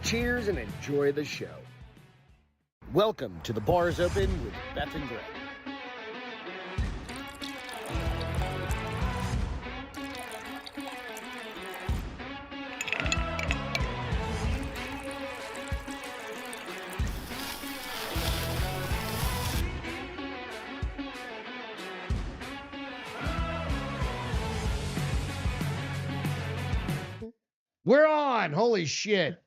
Cheers and enjoy the show. Welcome to The Bar's Open with Beth and Greg. We're on! Holy shit.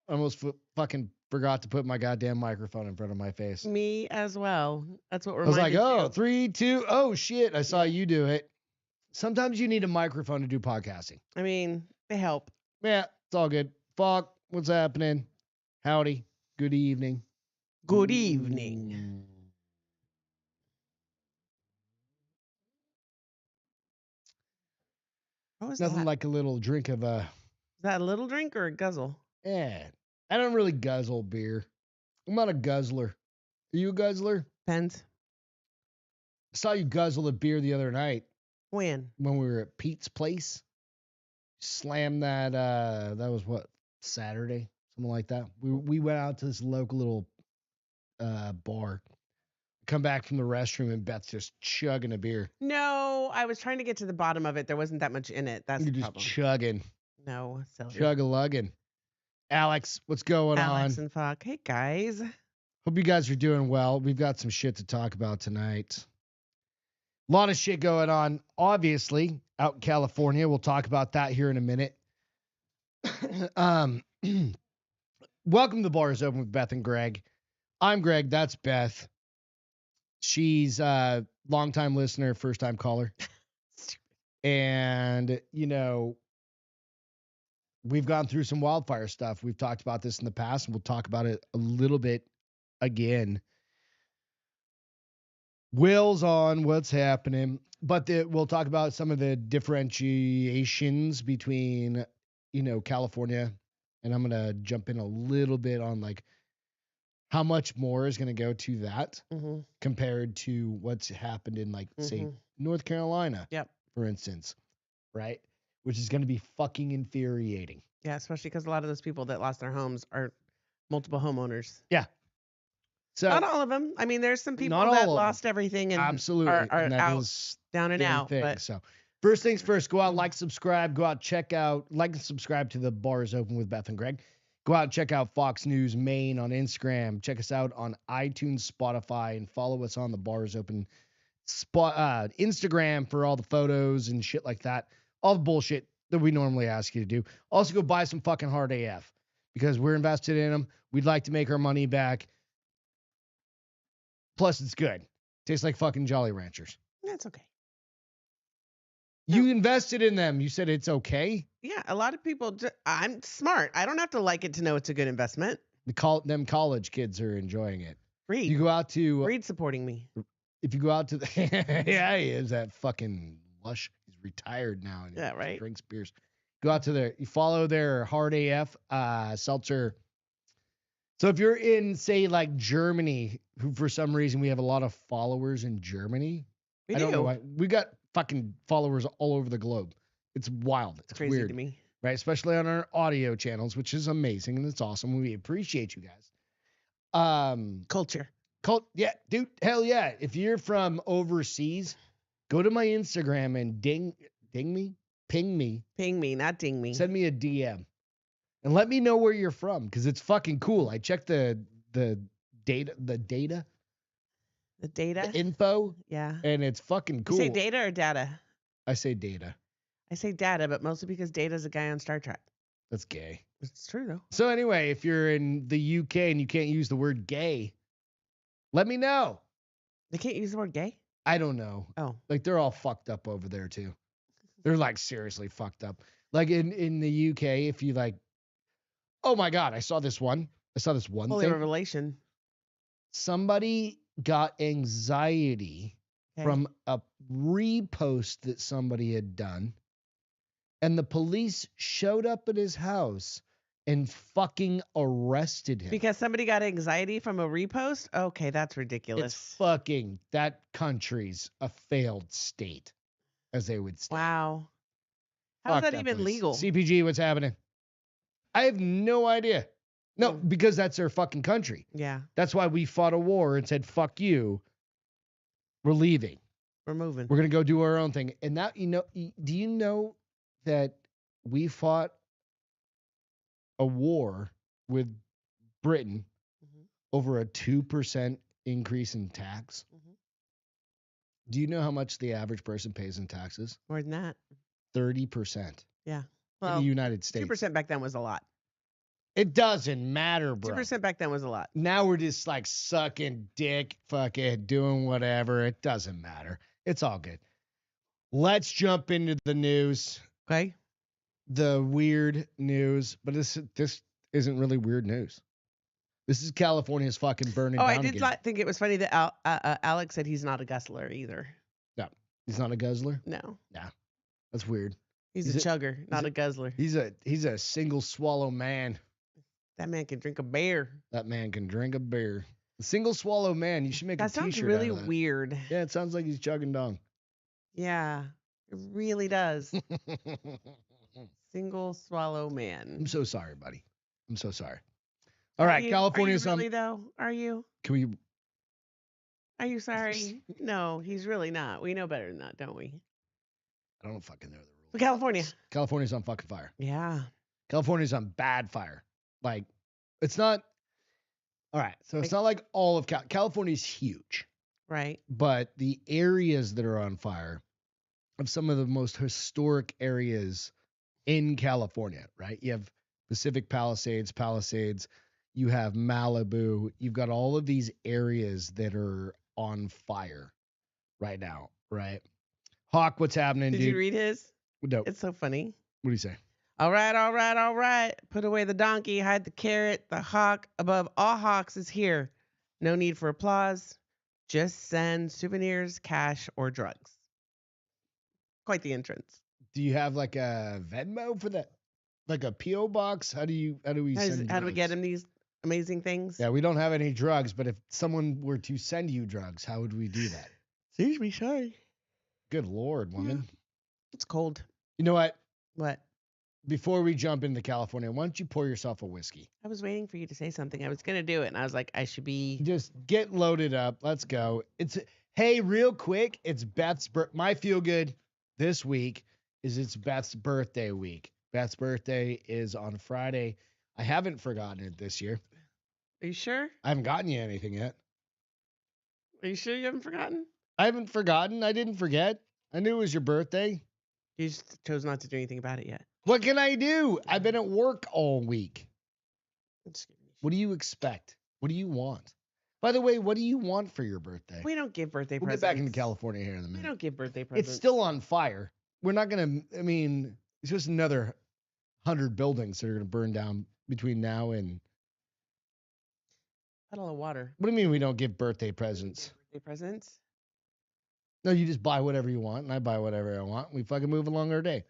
I almost fucking forgot to put my goddamn microphone in front of my face. Me as well. That's what I was reminded like, you. oh, 3, 2, oh shit, I saw you do it. Sometimes you need a microphone to do podcasting. I mean, they help. Yeah, it's all good. Fuck, what's happening? Howdy. Good evening. Good evening. What was Nothing that? like a little drink of Is that a little drink or a guzzle? I don't really guzzle beer. I'm not a guzzler. Are you a guzzler? Depends. I saw you guzzle a beer the other night When? when we were at Pete's place. Slam that, that was what, Saturday? Something like that. We went out to this local little bar. Come back from the restroom and Beth's just chugging a beer. No, I was trying to get to the bottom of it. There wasn't that much in it. That's You're the just problem. chugging. No, silly. Chug-a-lugging. Alex, what's going Alex on? and Fuck. Hey, guys. Hope you guys are doing well. We've got some shit to talk about tonight. A lot of shit going on, obviously, out in California. We'll talk about that here in a minute. Welcome to The Bar is Open with Beth and Greg. I'm Greg. That's Beth. She's a longtime listener, first-time caller. And, you know, we've gone through some wildfire stuff. We've talked about this in the past, and we'll talk about it a little bit again. Will's on what's happening, but we'll talk about some of the differentiations between, you know, California, and I'm going to jump in a little bit on like how much more is going to go to that compared to what's happened in like, say, North Carolina, for instance, right? Which is going to be fucking infuriating. Yeah, especially because a lot of those people that lost their homes are multiple homeowners. Yeah. So not all of them. I mean, there's some people not that all of lost everything and absolutely are and that out, is down and the out. thing. But So first things first, go out, like, subscribe, go out, check out, like and subscribe to The Bar is Open with Beth and Greg. Go out and check out Fox News Maine on Instagram. Check us out on iTunes, Spotify, and follow us on The Bar is Open Instagram for all the photos and shit like that. All the bullshit that we normally ask you to do. Also, go buy some fucking hard AF because we're invested in them. We'd like to make our money back. Plus, it's good. Tastes like fucking Jolly Ranchers. that's okay. You invested in them. You said it's okay? Yeah, a lot of people, I'm smart. I don't have to like it to know it's a good investment. Them college kids are enjoying it. Reed. You go out to... Reed supporting me. If you go out to the... yeah, he is that fucking lush. He's retired now. And yeah, right. Drinks beers. Go out to you follow their hard AF seltzer. So if you're in, say, like Germany, who for some reason we have a lot of followers in Germany. I don't know why. We got fucking followers all over the globe. It's wild. It's crazy weird to me. Right? Especially on our audio channels, which is amazing and it's awesome. We appreciate you guys. Culture. Yeah, dude. Hell yeah. If you're from overseas, go to my Instagram and ping me. Ping me, not ding me. Send me a DM. And let me know where you're from, because it's fucking cool. I checked the data. The info. Yeah. And it's fucking cool. You say data or data? I say data. I say data, but mostly because Data's a guy on Star Trek. That's gay. It's true, though. So anyway, if you're in the UK and you can't use the word gay, let me know. They can't use the word gay? I don't know. Oh. Like, they're all fucked up over there, too. They're, like, seriously fucked up. Like, in the UK, if you, like... Oh, my God, I saw this one Holy thing. revelation. Somebody got anxiety from a repost that somebody had done, and the police showed up at his house and fucking arrested him. Because somebody got anxiety from a repost? Okay, that's ridiculous. It's fucking, that country's a failed state, as they would say. Wow. How's that even legal? CPG, what's happening? I have no idea. No, Mm. because that's their fucking country. Yeah, That's why we fought a war and said, fuck you. We're leaving. we're moving. We're going to go do our own thing. And that, do you know that we fought a war with Britain Mhm. over a 2% increase in tax? Mhm. Do you know how much the average person pays in taxes? More than that. 30% Yeah. in Well, the United States. 2% back then was a lot. It doesn't matter, bro. 2% back then was a lot. Now we're just like sucking dick, fucking doing whatever. It doesn't matter. It's all good. Let's jump into the news, Okay. the weird news. But this isn't really weird news. This is California's fucking burning Oh, down I did again. think it was funny that Alex said he's not a guzzler either. No, he's not a guzzler. No. That's weird. He's a chugger, not a guzzler. He's a single swallow man. That man can drink a beer. That man can drink a beer. A single swallow man. You should make That a t-shirt sounds really out of that. weird. Yeah, it sounds like he's chugging dong. Yeah, it really does. Single swallow man. I'm so sorry, buddy. I'm so sorry. All right, California's Are you really though? Are you? Can we? Are you sorry? No, he's really not. We know better than that, don't we? I don't fucking know the rules. But California. California's on fucking fire. Yeah. California's on bad fire. Like, it's not. All right, so it's not like all of California's huge, Right. but the areas that are on fire of some of the most historic areas in California, right? You have Pacific Palisades. You have Malibu. You've got all of these areas that are on fire right now, right? Hawk, what's happening, Did dude? you read his? No. It's so funny. What do you say? All right. Put away the donkey, hide the carrot. The hawk above all hawks is here. No need for applause. Just send souvenirs, cash, or drugs. Quite the entrance. Do you have like a Venmo for that? Like a PO box? How do we send How do we get drugs? him these amazing things? Yeah, we don't have any drugs, but if someone were to send you drugs, how would we do that? Excuse me, sorry. Good Lord, woman. It's cold. You know what? What? Before we jump into California, why don't you pour yourself a whiskey? I was waiting for you to say something. I was gonna do it, and I was like, I should be. Just get loaded up. Let's go. Hey, real quick, it's Beth's my feel good this week it's Beth's birthday week. Beth's birthday is on Friday. I haven't forgotten it this year. Are you sure? I haven't gotten you anything yet. Are you sure you haven't forgotten? I haven't forgotten. I didn't forget. I knew it was your birthday. You just chose not to do anything about it yet. What can I do? I've been at work all week. I'm just kidding. What do you expect? What do you want? By the way, what do you want for your birthday? We don't give birthday We'll presents. get back into California here in a We minute. don't give birthday presents. It's still on fire. We're not going to, it's just another 100 buildings that are going to burn down between now and. Puddle of water. What do you mean we don't give birthday presents? Birthday presents? No, you just buy whatever you want, and I buy whatever I want. We fucking move along our day.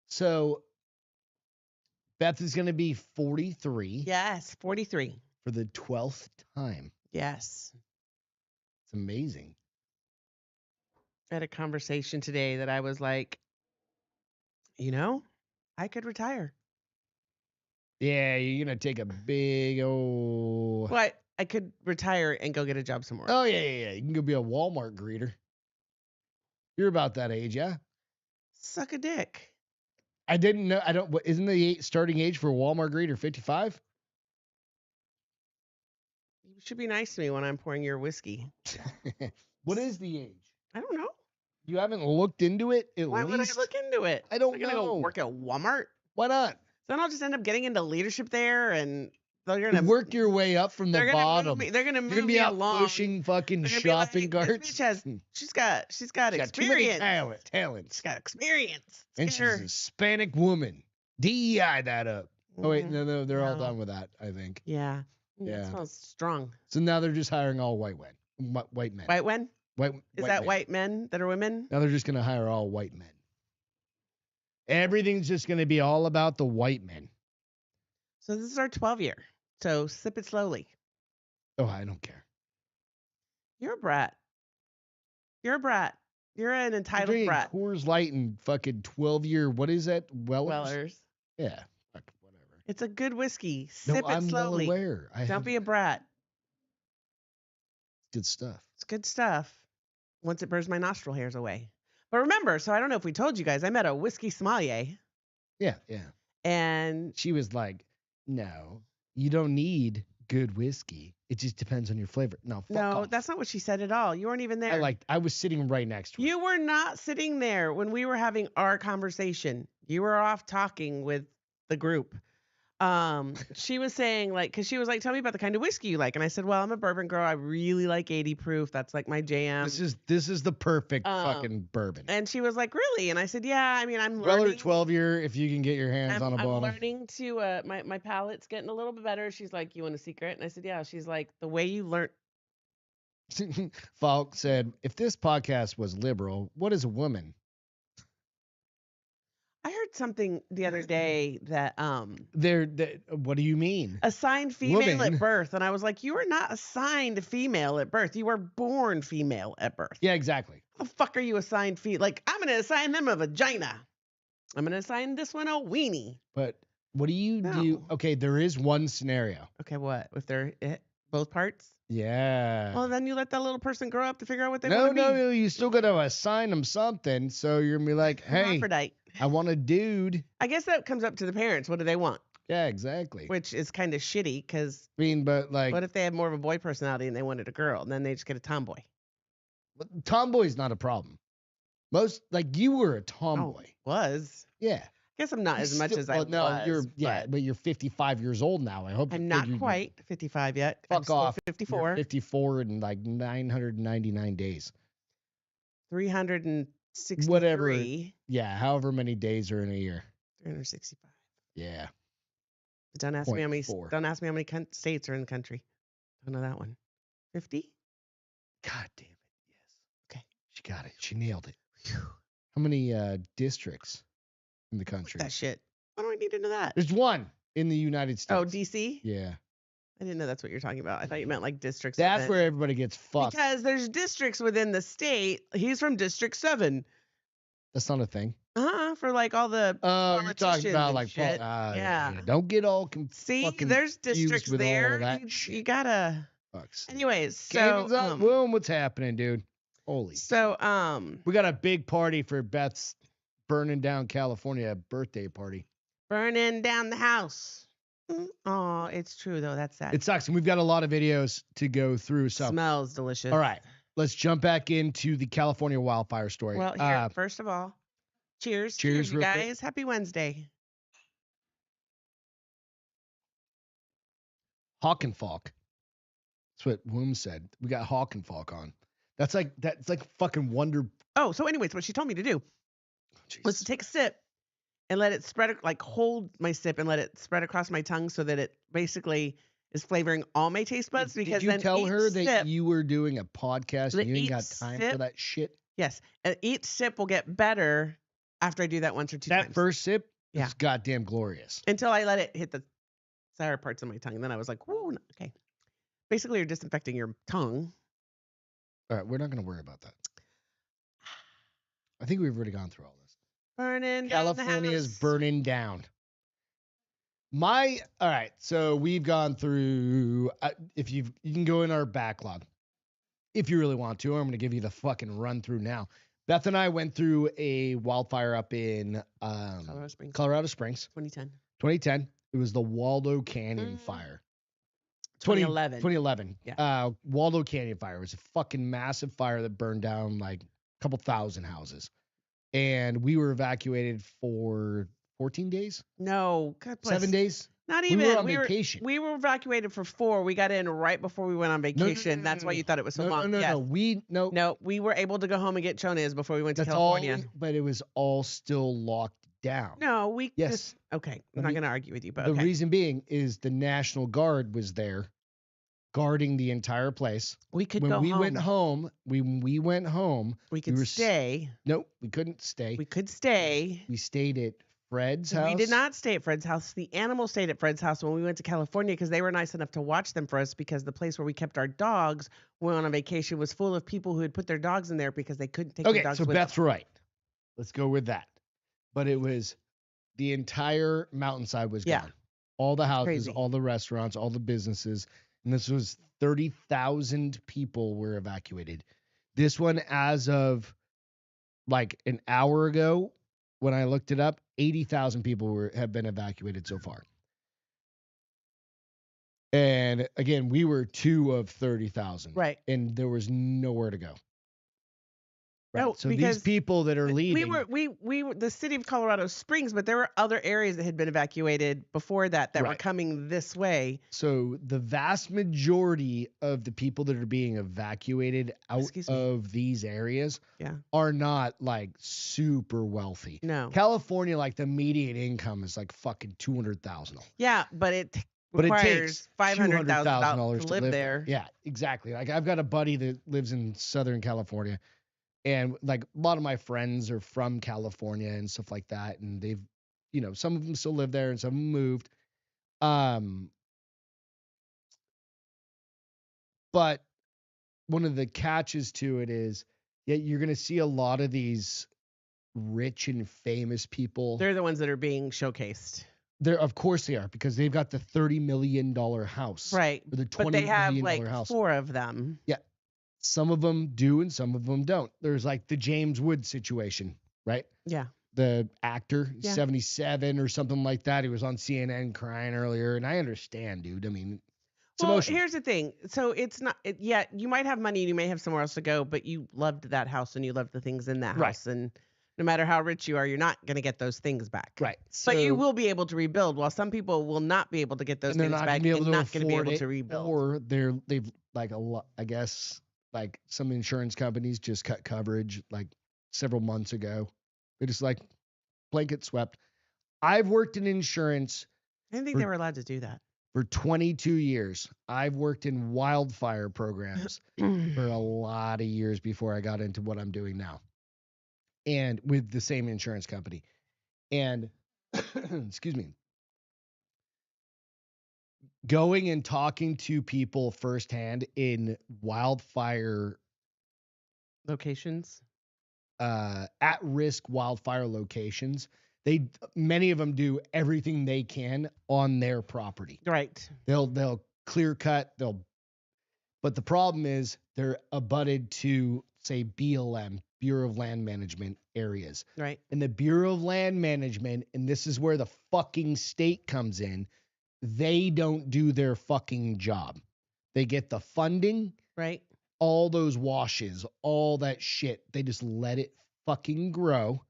So, Beth is going to be 43 Yes, 43. for the 12th time. Yes. It's amazing. I had a conversation today that I was like, I could retire. Yeah, you're going to take a big old. Well, I could retire and go get a job somewhere. Oh, yeah. You can go be a Walmart greeter. You're about that age, yeah? Suck a dick. I didn't know. Isn't the starting age for a Walmart greeter 55? You should be nice to me when I'm pouring your whiskey. What is the age? I don't know. You haven't looked into it at Why least? would I look into it? I don't I'm gonna go know. work at Walmart. Why not? Then I'll just end up getting into leadership there, and they're You gonna work your way up from the they're gonna bottom. Move me, they're gonna You're move gonna be me out along. pushing fucking They're gonna be like, shopping carts. This bitch she's got She's got too many experience. talents. She's got experience. And Let's she's get a her. Hispanic woman. DEI that up. Oh wait, Mhm. no, they're all No. done with that, I think. Yeah. Yeah. It smells strong. So now they're just hiring all white men. White men. White men? Is that men. white men that are women? Now they're just gonna hire all white men. Everything's just gonna be all about the white men. So this is our 12 year. So sip it slowly. Oh, I don't care. You're a brat. You're a brat. You're an I'm entitled drinking brat. Coors Light and fucking 12-year. What is that? Wellers. Wellers. Yeah. Fuck, whatever. It's a good whiskey. No, Sip it I'm well slowly. aware. Don't be a brat. Good stuff. It's good stuff. Once it burns my nostril hairs away. But remember, so I don't know if we told you guys, I met a whiskey sommelier. Yeah. And She was like, "No, you don't need good whiskey. It just depends on your flavor." No, fuck no, off. that's not what she said at all. You weren't even there. I was sitting right next to her. You were not sitting there when we were having our conversation. You were off talking with the group. She was saying because she was like, "Tell me about the kind of whiskey you like." And I said, "Well, I'm a bourbon girl. I really like 80 proof. That's like my jam." This is the perfect fucking bourbon. And she was like, "Really?" And I said, "Yeah. I mean, I'm Weller learning. 12-year if you can get your hands on a I'm bottle. learning to my palate's getting a little bit better." She's like, "You want a secret?" And I said, "Yeah." She's like, "The way you learn." Falk said, "If this podcast was liberal, what is a woman?" I heard something the other day that What do you mean? assigned female Woman. at birth, and I was like, "You were not assigned female at birth. You were born female at birth. Yeah, exactly. How the fuck are you assigned female? Like, I'm gonna assign them a vagina. I'm gonna assign this one a weenie." But what do you do? No. Okay, there is one scenario. Okay, what if they're both parts? Yeah. Well, then you let that little person grow up to figure out what they want to be. No, you still got to assign them something. So you're gonna be like, "Hey, Hermaphrodite. I want a dude." I guess that comes up to the parents. What do they want? Yeah, exactly. Which is kind of shitty because I mean, but like, what if they had more of a boy personality and they wanted a girl and then they just get a tomboy? tomboy's not a problem. Most like you were a tomboy. Was. Yeah. Guess I'm not as much as I was. You're but you're 55 years old now. I hope I'm not quite 55 yet. I'm Fuck still off. 54. You're 54 in like 999 days. 363. Whatever. Yeah, however many days are in a year. 365. Yeah. But don't ask me how many. 0.4. Don't ask me how many states are in the country. Don't know that one. 50. God damn it. Yes. Okay. She got it. She nailed it. How many districts in the country? That shit. Why do I need to know that? There's one in the United States. Oh, DC. Yeah. I didn't know that's what you're talking about. I thought you meant like districts. That's where everybody gets fucked. Because there's districts within the state. He's from District 7. That's not a thing. For like all the Oh, you're talking about and like shit. yeah. Don't get all See, fucking there's confused districts with all there. that shit. You gotta. Fucks. Anyways, Games so up. Boom, what's happening, dude? Holy. We got a big party for Beth's burning down California birthday party. burning down the house. Oh, it's true though. That's sad. It sucks, and we've got a lot of videos to go through. So, Smells delicious. all right, let's jump back into the California wildfire story. Well, here, first of all, cheers. Cheers, you real quick. guys. Happy Wednesday. Hawk and Falk. That's what Womb said. We got Hawk and Falk on. That's like fucking wonder. Oh, so anyways, what she told me to do was to take a sip and let it spread, like hold my sip and let it spread across my tongue so that it basically is flavoring all my taste buds. Because Did you then tell her each that sip, you were doing a podcast and you ain't each got time sip- for that shit? Yes, and each sip will get better after I do that once or two That times. first sip Yeah. is goddamn glorious. Until I let it hit the sour parts of my tongue. And then I was like, whoa, okay. Basically, you're disinfecting your tongue. All right, we're not going to worry about that. I think we've already gone through all this. Burning California is burning down. All right, so we've gone through, you can go in our backlog if you really want to. I'm going to give you the fucking run through now. Beth and I went through a wildfire up in Colorado Springs. 2010. It was the Waldo Canyon fire. 2011. Yeah. Waldo Canyon fire. It was a fucking massive fire that burned down like a couple thousand houses. And we were evacuated for 14 days? No. God bless. 7 days? Not even. We were on vacation. We were evacuated for 4. We got in right before we went on vacation. That's why you thought it was so long. No. No, we were able to go home and get chones before we went to California. But it was all still locked down. No, we Yes. just, okay. I'm not going to argue with you, but the okay. reason being is the National Guard was there guarding the entire place. We could when go we home. went home, when we went home, We could stay. Nope, we couldn't stay. We could stay. We stayed at Fred's house. We did not stay at Fred's house. The animals stayed at Fred's house when we went to California because they were nice enough to watch them for us because the place where we kept our dogs when we went on vacation was full of people who had put their dogs in there because they couldn't take their dogs so with Beth's them. right. Let's go with that. But it was the entire mountainside was gone. all the houses, crazy. all the restaurants, all the businesses. And this was 30,000 people were evacuated. This one, as of like an hour ago, when I looked it up, 80,000 people have been evacuated so far. And again, we were 2 of 30,000. Right. And there was nowhere to go. Right. No, So these because people that are leaving. we were the city of Colorado Springs, but there were other areas that had been evacuated before that were Right. coming this way. So the vast majority of the people that are being evacuated out Excuse me. of these areas Yeah. are not like super wealthy. No. California, like the median income is like fucking 200,000. Yeah, but it But it requires takes $500,000 to live there. there. Yeah, exactly. Like I've got a buddy that lives in Southern California, and like a lot of my friends are from California and stuff like that, and they've, some of them still live there and some of them moved. But one of the catches to it is, yeah, you're going to see a lot of these rich and famous people. They're the ones that are being showcased. Of course they are, because they've got the $30 million house. Right. Or the $20 But they have million like house. 4 of them. Yeah. Some of them do and some of them don't. There's like the James Woods situation, right? Yeah. The actor, Yeah. 77 or something like that. He was on CNN crying earlier. And I understand, dude. I mean, it's Well, emotional. here's the thing. So it's not, yeah, you might have money and you may have somewhere else to go, but you loved that house and you loved the things in that Right. house. And no matter how rich you are, you're not going to get those things back. Right. But you So- will be able to rebuild. While some people will not be able to get those and they're things not back going to be and able to not going to be afford able it, to rebuild. or they've like a lot, I guess, like some insurance companies just cut coverage like several months ago. They just like blanket swept. I've worked in insurance I didn't think they were allowed to do that. for 22 years. I've worked in wildfire programs for a lot of years before I got into what I'm doing now, and with the same insurance company. And excuse me, going and talking to people firsthand in wildfire, Locations. at-risk wildfire locations, many of them do everything they can on their property. Right. They'll clear cut, but the problem is they're abutted to, say, BLM, Bureau of Land Management areas. Right. And the Bureau of Land Management, and this is where the fucking state comes in, they don't do their fucking job. They get the funding, Right. all those washes, all that shit. They just let it fucking grow.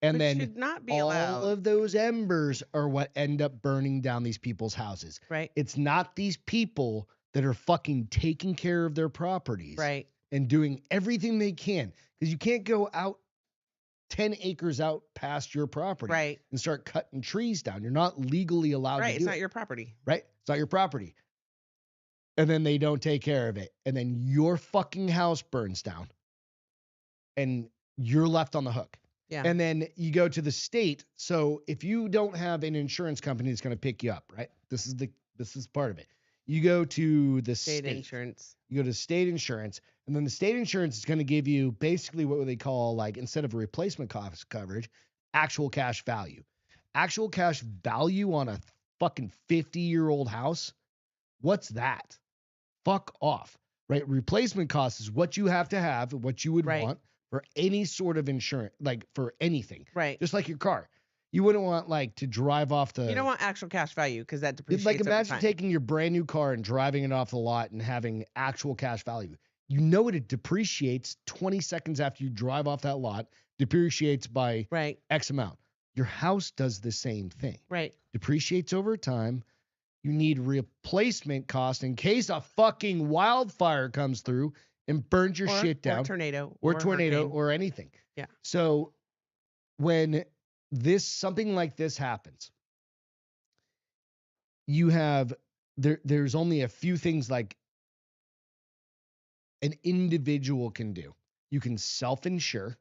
And Which then should not be all allowed. of those embers are what end up burning down these people's houses. Right. It's not these people that are fucking taking care of their properties Right. and doing everything they can. Because you can't go out 10 acres out past your property Right. and start cutting trees down. You're not legally allowed Right. to It's do not it. your property. Right? It's not your property. And then they don't take care of it. And then your fucking house burns down. And you're left on the hook. Yeah. And then you go to the state. So if you don't have an insurance company that's going to pick you up, right? This is part of it. You go to the State state. insurance. You go to state insurance, and then the state insurance is going to give you basically what they call, like, instead of a replacement cost coverage, actual cash value. Actual cash value on a fucking 50-year-old house. What's that? Fuck off, right? Replacement cost is what you have to have, what you would Right. want for any sort of insurance, like for anything, Right. just like your car. You wouldn't want like to drive off the. You don't want actual cash value because that depreciates Like over imagine time. taking your brand new car and driving it off the lot and having actual cash value. You know it depreciates 20 seconds after you drive off that lot, depreciates by Right. X amount. Your house does the same thing. Right. Depreciates over time. You need replacement cost in case a fucking wildfire comes through and burns your shit down. Or tornado. Or tornado hurricane. or anything. Yeah. So when something like this happens, you have there's only a few things like an individual can do. You can self-insure,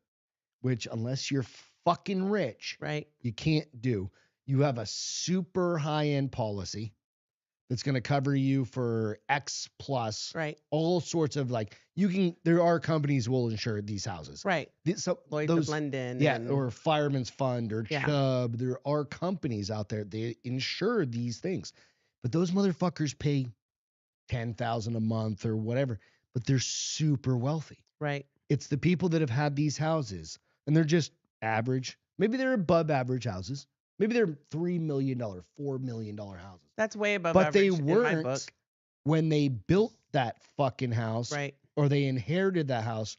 which unless you're fucking rich, Right. you can't do. You have a super high-end policy. that's going to cover you for X plus, Right. all sorts of like, there are companies will insure these houses. Right. So Lloyd's of London. yeah, and- or Fireman's Fund or Yeah. Chubb. There are companies out there, they insure these things. But those motherfuckers pay $10,000 a month or whatever, but they're super wealthy. Right. It's the people that have had these houses and they're just average. Maybe they're above average houses. Maybe they're $3 million, $4 million houses. That's way above But they average in my book. weren't when they built that fucking house Right. or they inherited that house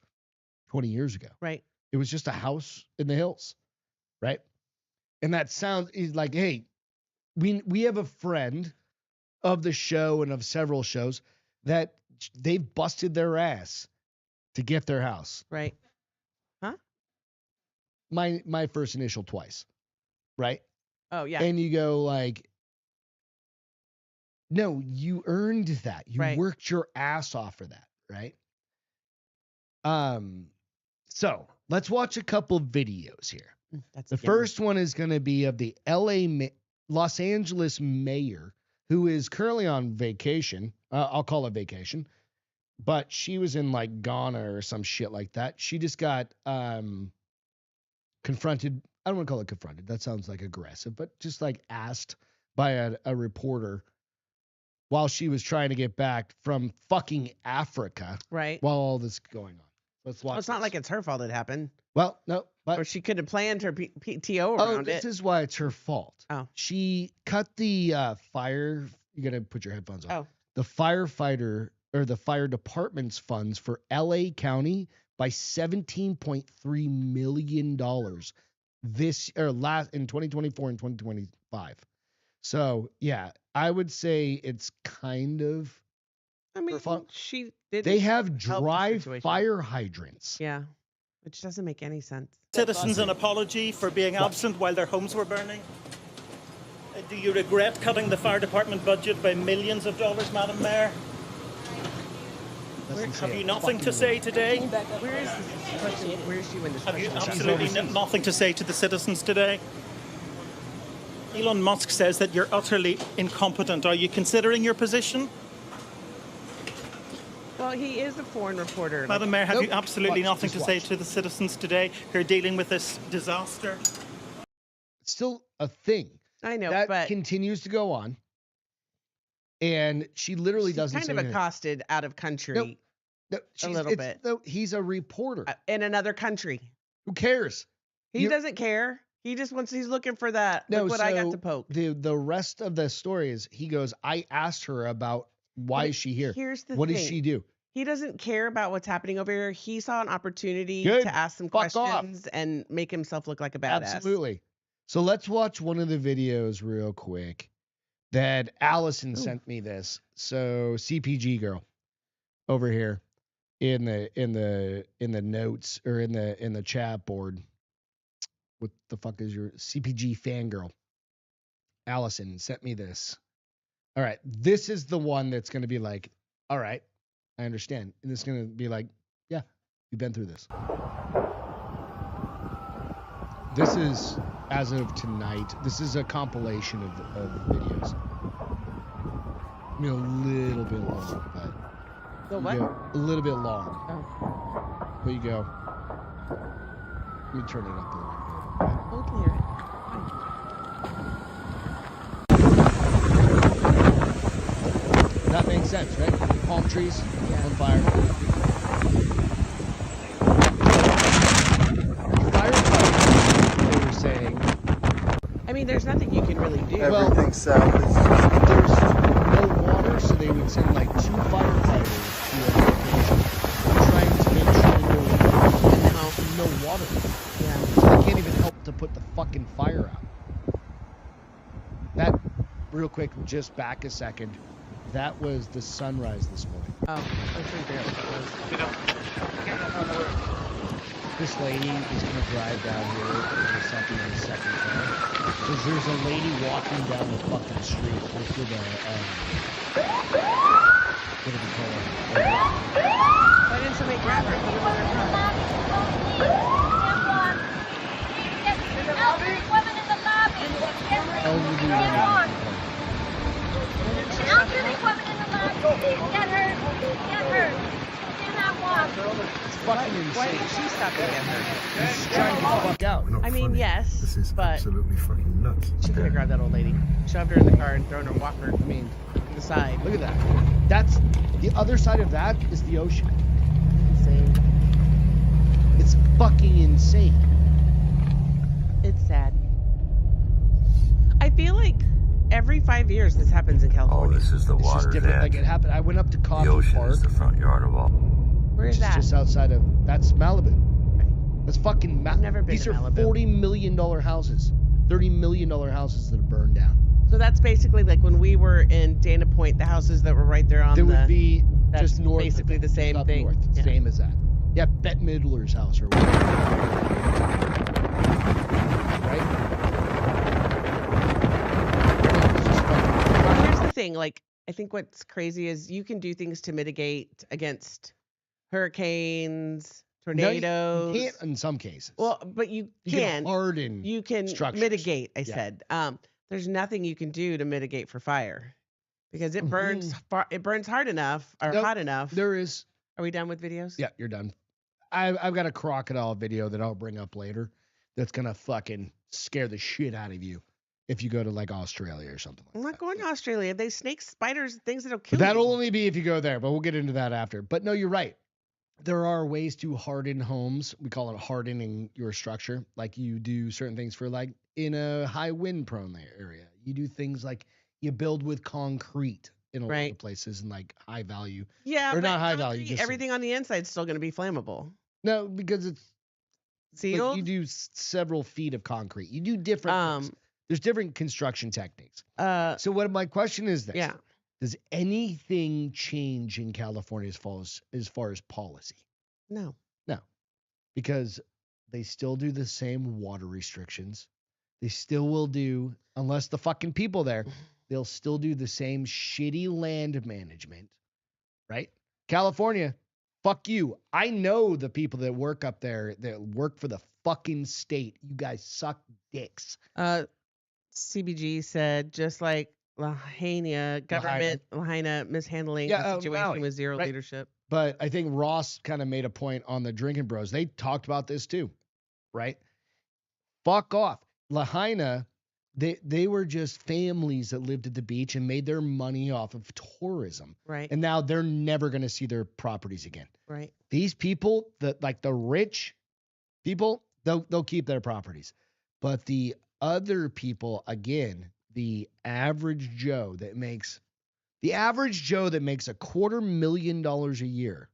20 years ago. Right. It was just a house in the hills, right? And that sounds like, hey, we have a friend of the show and of several shows that they've busted their ass to get their house. Right. My first initial twice, right? Oh yeah. And you go like, no, you earned that. You Right. worked your ass off for that, right? So let's watch a couple videos here. That's The yummy. first one is going to be of the Los Angeles mayor who is currently on vacation. I'll call it vacation, but she was in like Ghana or some shit like that. She just got confronted. I don't want to call it confronted. That sounds like aggressive, but just like asked by a reporter while she was trying to get back from fucking Africa Right. while all this is going on. Let's watch. Well, it's not this. like it's her fault it happened. Well, no, but Or she could have planned her PTO oh, around this it. is why it's her fault. Oh. She She cut the fire. You got to put your headphones on. Oh. The firefighter or the fire department's funds for LA County by $17.3 million this or last in 2024 and 2025. So yeah, I would say it's kind of I mean, fun. she did. they have help the dry situation. fire hydrants. Yeah. Which doesn't make any sense. Citizens an apology for being absent while their homes were burning? Do you regret cutting the fire department budget by millions of dollars, Madam Mayor? Doesn't say Have you a nothing to fucking say today? Where is this question? Where is she when this Have you question comes? absolutely nothing to say to the citizens today? Elon Musk says that you're utterly incompetent. Are you considering your position? Well, he is a foreign reporter. like- Madam Mayor, have you Nope. absolutely Watch, nothing just to say watch. to the citizens today who are dealing with this disaster? It's still a thing. I know, That but continues to go on. And she literally she's doesn't kind say of anything. accosted out of country No, she's- little it's- bit. No, he's a reporter. in another country. Who cares? He You're- doesn't care. He just wants. He's looking for that. No, Look what I got so to poke. The rest of the story is he goes, I asked her about why But is she here? Here's the What thing. does she do? He doesn't care about what's happening over here. He saw an opportunity Good. to ask some Fuck off. questions and make himself look like a badass. Absolutely. So let's watch one of the videos real quick that Allison sent me this. So CPG girl over here in the notes or in the chat board. What the fuck is your CPG fangirl? Allison sent me this. All right, this is the one that's going to be like, all right, I understand. And it's going to be like, yeah, you've been through this. This is, as of tonight, this is a compilation of videos. I mean, a little bit long, but The you what? go a little bit long. Oh, But you go, let me turn it up a little bit. oh, can hear it. That makes sense, right? Palm trees on fire. Firefighters, they were saying, I mean, there's nothing you can really do. Well- Everything south is there's no water, so they would send like 2 firefighters to a location trying to make sure there was no water. Yeah. So they can't even help to put the fucking fire out. That, real quick, just back a second, that was the sunrise this morning. Oh, I couldn't figure out what it was. This lady is going to drive down here in a second in a second car. Because there's a lady walking down the fucking street with a, what do we call it? Why didn't somebody grab her and put her in their car? Elderly woman. that girl. It's fucking Why insane. did she stop and get her? She's trying to get the fuck out. We're not I mean, funny. yes, This is but absolutely fucking nuts. she could have grabbed that old lady, shoved her in the car, and thrown her walker I mean, to the side. look at that. That's the other side of that is the ocean. Insane. It's fucking insane. It's sad. I feel like every 5 years this happens in Oh, California. this is the It's just water's different. edge. Like it happened. I went up to The Coffee ocean Park, is the front yard of all. Where which is that? just outside of. That's Malibu. That's fucking. I've never been These to are Malibu. $40 million houses, $30 million houses that are burned down. So that's basically like when we were in Dana Point, the houses that were right there on There the. would be that's just north. of basically it, the just same up thing. North, Yeah. Same as that. Yeah, Bette Midler's house or whatever. Right? It's just fucking- Well, here's the thing. Like, I think what's crazy is you can do things to mitigate against hurricanes, No, tornadoes. you can't in some cases. Well, but you you can. harden. You can structures. mitigate. I Yeah. said. There's nothing you can do to mitigate for fire, because it burns. It burns hard enough or Nope, hot enough. There is. Are we done with videos? Yeah, you're done. I've got a crocodile video that I'll bring up later. That's gonna fucking scare the shit out of you if you go to like Australia or something like I'm that. not going to Australia. They snakes, spiders, things that'll But kill that'll you. only be if you go there, but we'll get into that after. But no, you're right. There are ways to harden homes. We call it hardening your structure. Like you do certain things for like in a high wind prone area. You do things like you build with concrete in a lot Right. of places and like high value. Yeah, Or but not high value, concrete, just everything on the inside is still going to be flammable. No, because it's like Sealed. you do several feet of concrete. You do different things. There's different construction techniques. So what my question is this. Yeah. Does anything change in California as far as policy? No. Because they still do the same water restrictions. They still will do, unless the fucking people there, they'll still do the same shitty land management, right? California, fuck you. I know the people that work up there that work for the fucking state. You guys suck dicks. CBG said just like Lahaina government, Lahaina mishandling Yeah, the situation Maui, with zero right. leadership. But I think Ross kind of made a point on the Drinking Bros. They talked about this too, right? Fuck off. Lahaina, they were just families that lived at the beach and made their money off of tourism. Right. And now they're never going to see their properties again. Right. These people, like the rich people, they'll keep their properties. But the other people, again, the average Joe that makes $250,000 a year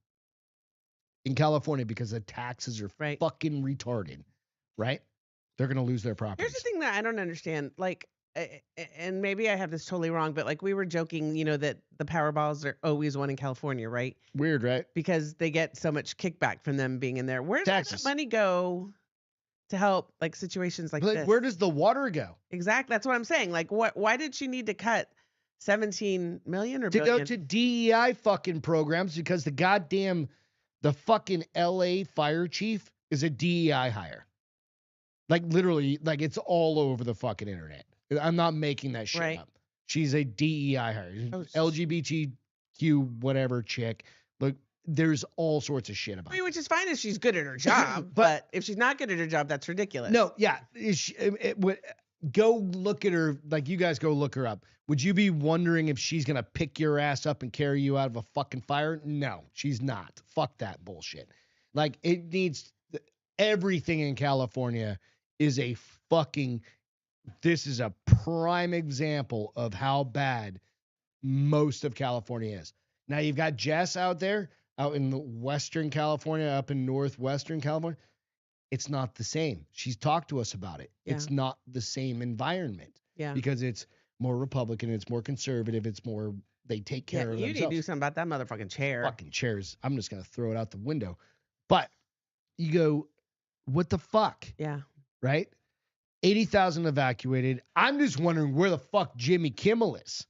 in California because the taxes are Right. fucking retarded, right? They're going to lose their properties. Here's the thing that I don't understand. Like, and maybe I have this totally wrong, but like we were joking, that the Powerballs are always won in California, right? Weird, right? Because they get so much kickback from them being in there. Where does Taxes. that money go to help like situations like But this? where does the water go? Exactly. That's what I'm saying. Like, why did she need to cut 17 million or To go billion? to DEI fucking programs because the fucking LA fire chief is a DEI hire. Like literally, like it's all over the fucking internet. I'm not making that shit Right. up. She's a DEI hire. Oh, LGBTQ whatever chick. Look, there's all sorts of shit about I mean, it. which is fine if she's good at her job, but if she's not good at her job, that's ridiculous. No, yeah. Go look at her. Like you guys go look her up. Would you be wondering if she's going to pick your ass up and carry you out of a fucking fire? No, she's not. Fuck that bullshit. Like it needs everything in California is a fucking, this is a prime example of how bad most of California is. Now you've got Jess out there, out in the Western California, up in Northwestern California. It's not the same. She's talked to us about it. Yeah. It's not the same environment Yeah. because it's more Republican, it's more conservative, it's more, they take Yeah, care of you need to themselves. do something about that motherfucking chair. Fucking chairs. I'm just going to throw it out the window. But you go, what the fuck? Yeah. Right? 80,000 evacuated. I'm just wondering where the fuck Jimmy Kimmel is.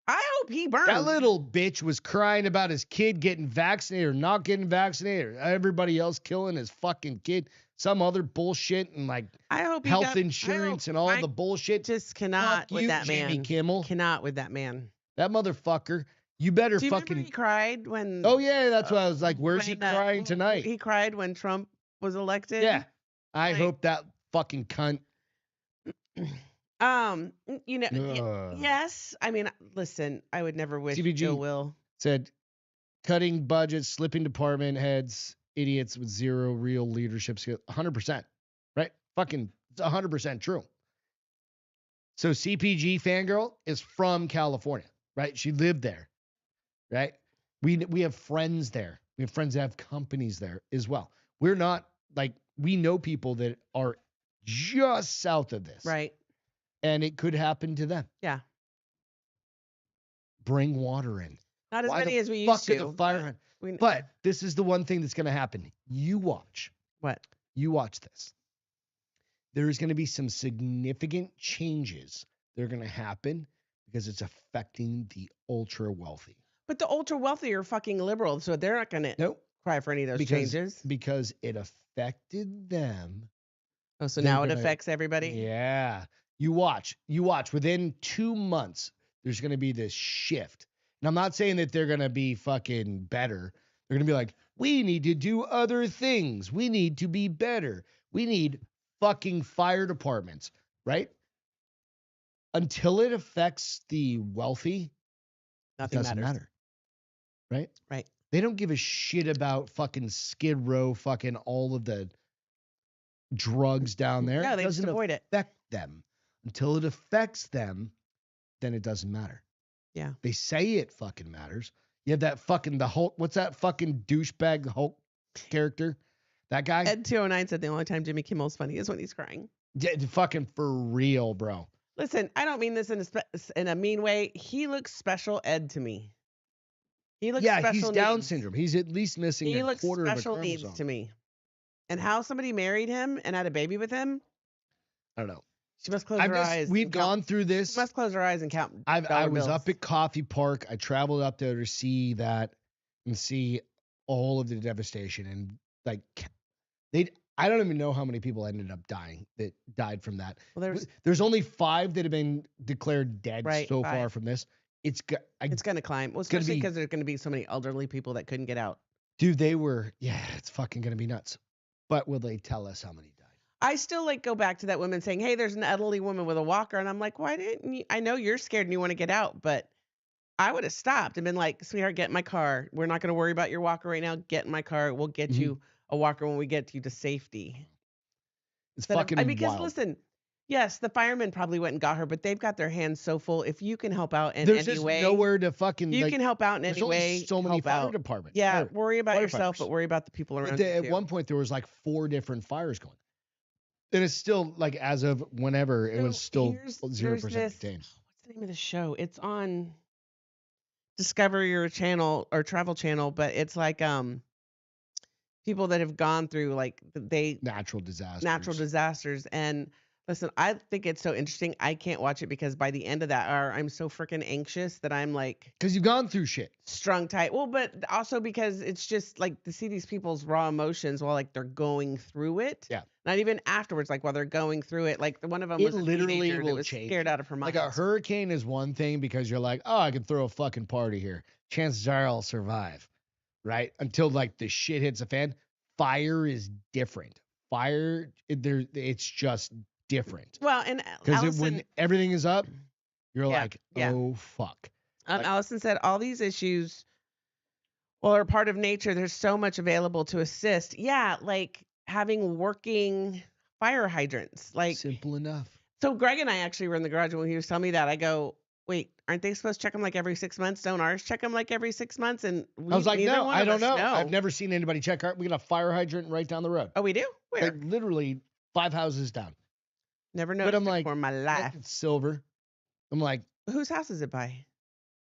I hope he burns. That little bitch was crying about his kid getting vaccinated or not getting vaccinated, or everybody else killing his fucking kid. Some other bullshit and like I hope he health got- insurance I and all hope- the bullshit. Just cannot Fuck with you, that Jimmy man. Kimmel. Cannot with that man. That motherfucker. You better Do you remember fucking. he cried when? Oh yeah, that's why I was like, where's he when, crying tonight? He cried when Trump was elected. Yeah. I Like- hope that fucking cunt. You know, Ugh. yes. I mean, listen, I would never wish CBG. ill will. Said cutting budgets, slipping department heads, idiots with zero real leadership skills. 100%. Right? Fucking 100% true. So CPG fangirl is from California, right? She lived there, right? We have friends there. We have friends that have companies there as well. We're not like, we know people that are just south of this. Right. And it could happen to them. Yeah. Bring water in. Not as Why many the as we fuck used are to. the fire? we- But this is the one thing that's going to happen. You watch. What? You watch this. There is going to be some significant changes that are going to happen because it's affecting the ultra wealthy. But the ultra wealthy are fucking liberal, so they're not going to Nope. cry for any of those changes. Because it affected them. Oh, so they're now it gonna- affects everybody? Yeah. You watch. Within 2 months, there's going to be this shift. And I'm not saying that they're going to be fucking better. They're going to be like, we need to do other things. We need to be better. We need fucking fire departments, right? Until it affects the wealthy, Nothing it doesn't matters. matter. Right? Right. They don't give a shit about fucking Skid Row, fucking all of the drugs down there. No, It they just doesn't avoid it. affect them. Until it affects them, then it doesn't matter. Yeah. They say it fucking matters. You have that fucking, the Hulk, what's that fucking douchebag Hulk character? That guy? Ed 209 said the only time Jimmy Kimmel's funny is when he's crying. Yeah, fucking for real, bro. Listen, I don't mean this in a mean way. He looks special Ed to me. He looks Yeah, special he's Down needs. syndrome. He's at least missing He a looks quarter special of a needs chromosome. to me. And how somebody married him and had a baby with him, I don't know. she must close her eyes. We've and count- gone through this. She must close her eyes and count. I dollar was bills. up at Coffee Park. I traveled up there to see that and see all of the devastation. And like, I don't even know how many people ended up dying that died from that. Well, There's only 5 that have been declared dead Right, so 5. far from this. It's going to climb. Well, gonna especially be- because there's going to be so many elderly people that couldn't get out. dude, it's fucking gonna be nuts. But will they tell us how many died? I still go back to that woman saying, "Hey, there's an elderly woman with a walker," and I'm like, "Why didn't you? I know you're scared and you want to get out, but I would have stopped and been like, sweetheart, get in my car. We're not going to worry about your walker right now. Get in my car. We'll get Mhm. you a walker when we get you to safety." It's Instead of- fucking because wild. listen, yes, the firemen probably went and got her, but they've got their hands so full. If you can help out in There's any just way, nowhere to fucking. you like, can help out in there's any only way. so many help fire out. departments. Yeah, or worry about yourself, firefighters. but worry about the people around you. At too. one point, there was like 4 different fires going. And it's still like, as of whenever, it was So still here's 0% this- contained. What's the name of the show? It's on Discovery or Channel or Travel Channel, but it's like people that have gone through like Natural disasters. natural disasters. And listen, I think it's so interesting. I can't watch it because by the end of that hour, I'm so freaking anxious that I'm like Because you've gone through shit. strung tight. Well, but also because it's just like to see these people's raw emotions while like they're going through it. Yeah. Not even afterwards, like while they're going through it. Like one of them It was a literally teenager that will was change. scared out of her mind. Like a hurricane is one thing because you're like, oh, I can throw a fucking party here. Chances are I'll survive. Right? Until like the shit hits the fan. Fire is different. Fire, it's just different. Well, and Because Allison, when everything is up, you're Yeah, like, yeah. oh, fuck. like- Allison said all these issues, well, are part of nature. There's so much available to assist. Yeah, like having working fire hydrants. Like, Simple enough. so Greg and I actually were in the garage and when he was telling me that. I go, wait, aren't they supposed to check them like every 6 months? Don't ours check them like every 6 months? And I was like, neither no, one I of don't us know. I've never seen anybody check. We got a fire hydrant right down the road. Oh, we do? Where? Like literally 5 houses down. Never but noticed I'm it like, before in my life. It's silver. I'm like, Whose house is it by?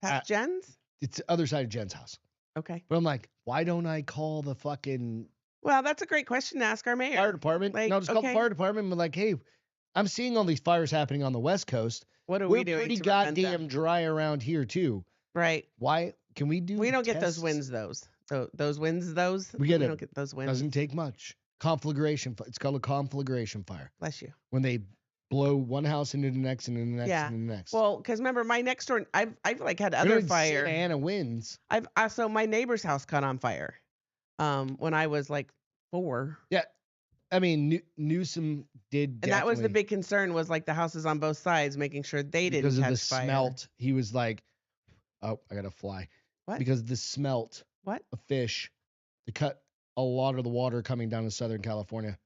Past Jen's? it's the other side of Jen's house. Okay. But I'm like, why don't I call the fucking Well, that's a great question to ask our mayor. fire department? Like, no, just call the okay. fire department and be like, hey, I'm seeing all these fires happening on the West Coast. What are We're we doing? pretty to prevent them? goddamn dry around here too. Right. Why can we do? We don't get those tests? wins, those wins, those. We get we it. don't get those wins. Doesn't take much. Conflagration. It's called a conflagration fire. Bless you. When they blow one house into the next and then the next Yeah. and the next. Well, because remember, my next door, I've like had We other know fire. Santa Ana wins. So my neighbor's house caught on fire. When I was like 4. Yeah. I mean, Newsom did And that was the definitely- big concern, was like the houses on both sides, making sure they didn't because of catch the fire. smelt. He was like, "Oh, I gotta fly." What? Because the smelt What? of fish, they cut a lot of the water coming down to Southern California.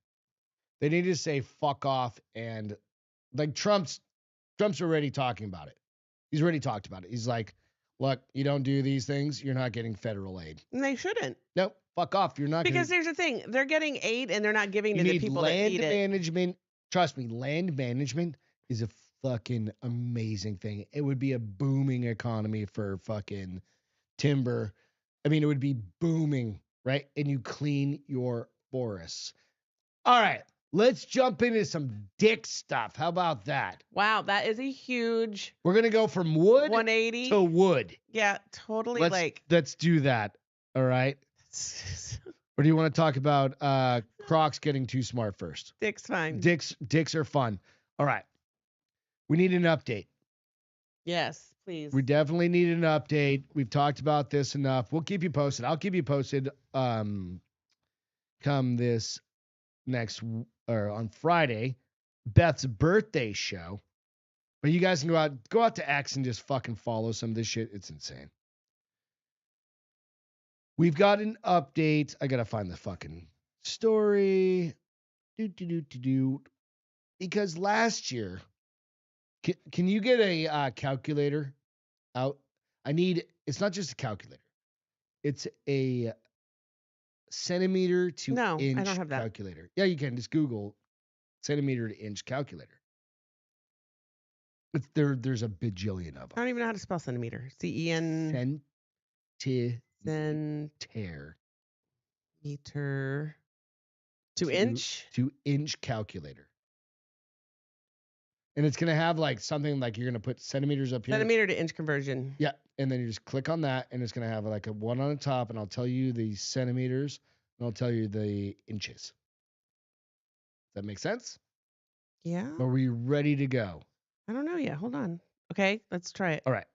They need to say "fuck off" and like Trump's already talking about it. He's already talked about it. He's like, "Look, you don't do these things, you're not getting federal aid." And they shouldn't. Nope, fuck off. You're not Because gonna, here's the thing, they're getting aid and they're not giving you to the need people that land need it. management. Trust me, land management is a fucking amazing thing. It would be a booming economy for fucking timber. I mean, it would be booming, right? And you clean your forests. All right, let's jump into some dick stuff. How about that? Wow, that is a huge We're gonna go from wood 180. to wood. Yeah, totally. Let's do that. All right. Or do you want to talk about Crocs getting too smart first? Dick's fine. Dicks are fun. All right. We need an update. Yes, please. We definitely need an update. We've talked about this enough. We'll keep you posted. I'll keep you posted come this next or on Friday, Beth's birthday show. But you guys can go out to X and just fucking follow some of this shit. It's insane. We've got an update. I gotta find the fucking story. Because last year, can you get a calculator out? It's not just a calculator. It's a centimeter to No, inch I don't have that. calculator. Yeah, you can. Just Google centimeter to inch calculator. There's a bajillion of I them. don't even know how to spell centimeter. CEN. Centimeter Meter. To inch? to inch calculator. And it's gonna have like something like you're gonna put centimeters up here. Centimeter to inch conversion. Yeah, and then you just click on that, and it's gonna have like a 1 on the top, and I'll tell you the centimeters, and I'll tell you the inches. Does that make sense? Yeah. Are we ready to go? I don't know yet. Hold on. Okay, let's try it. All right.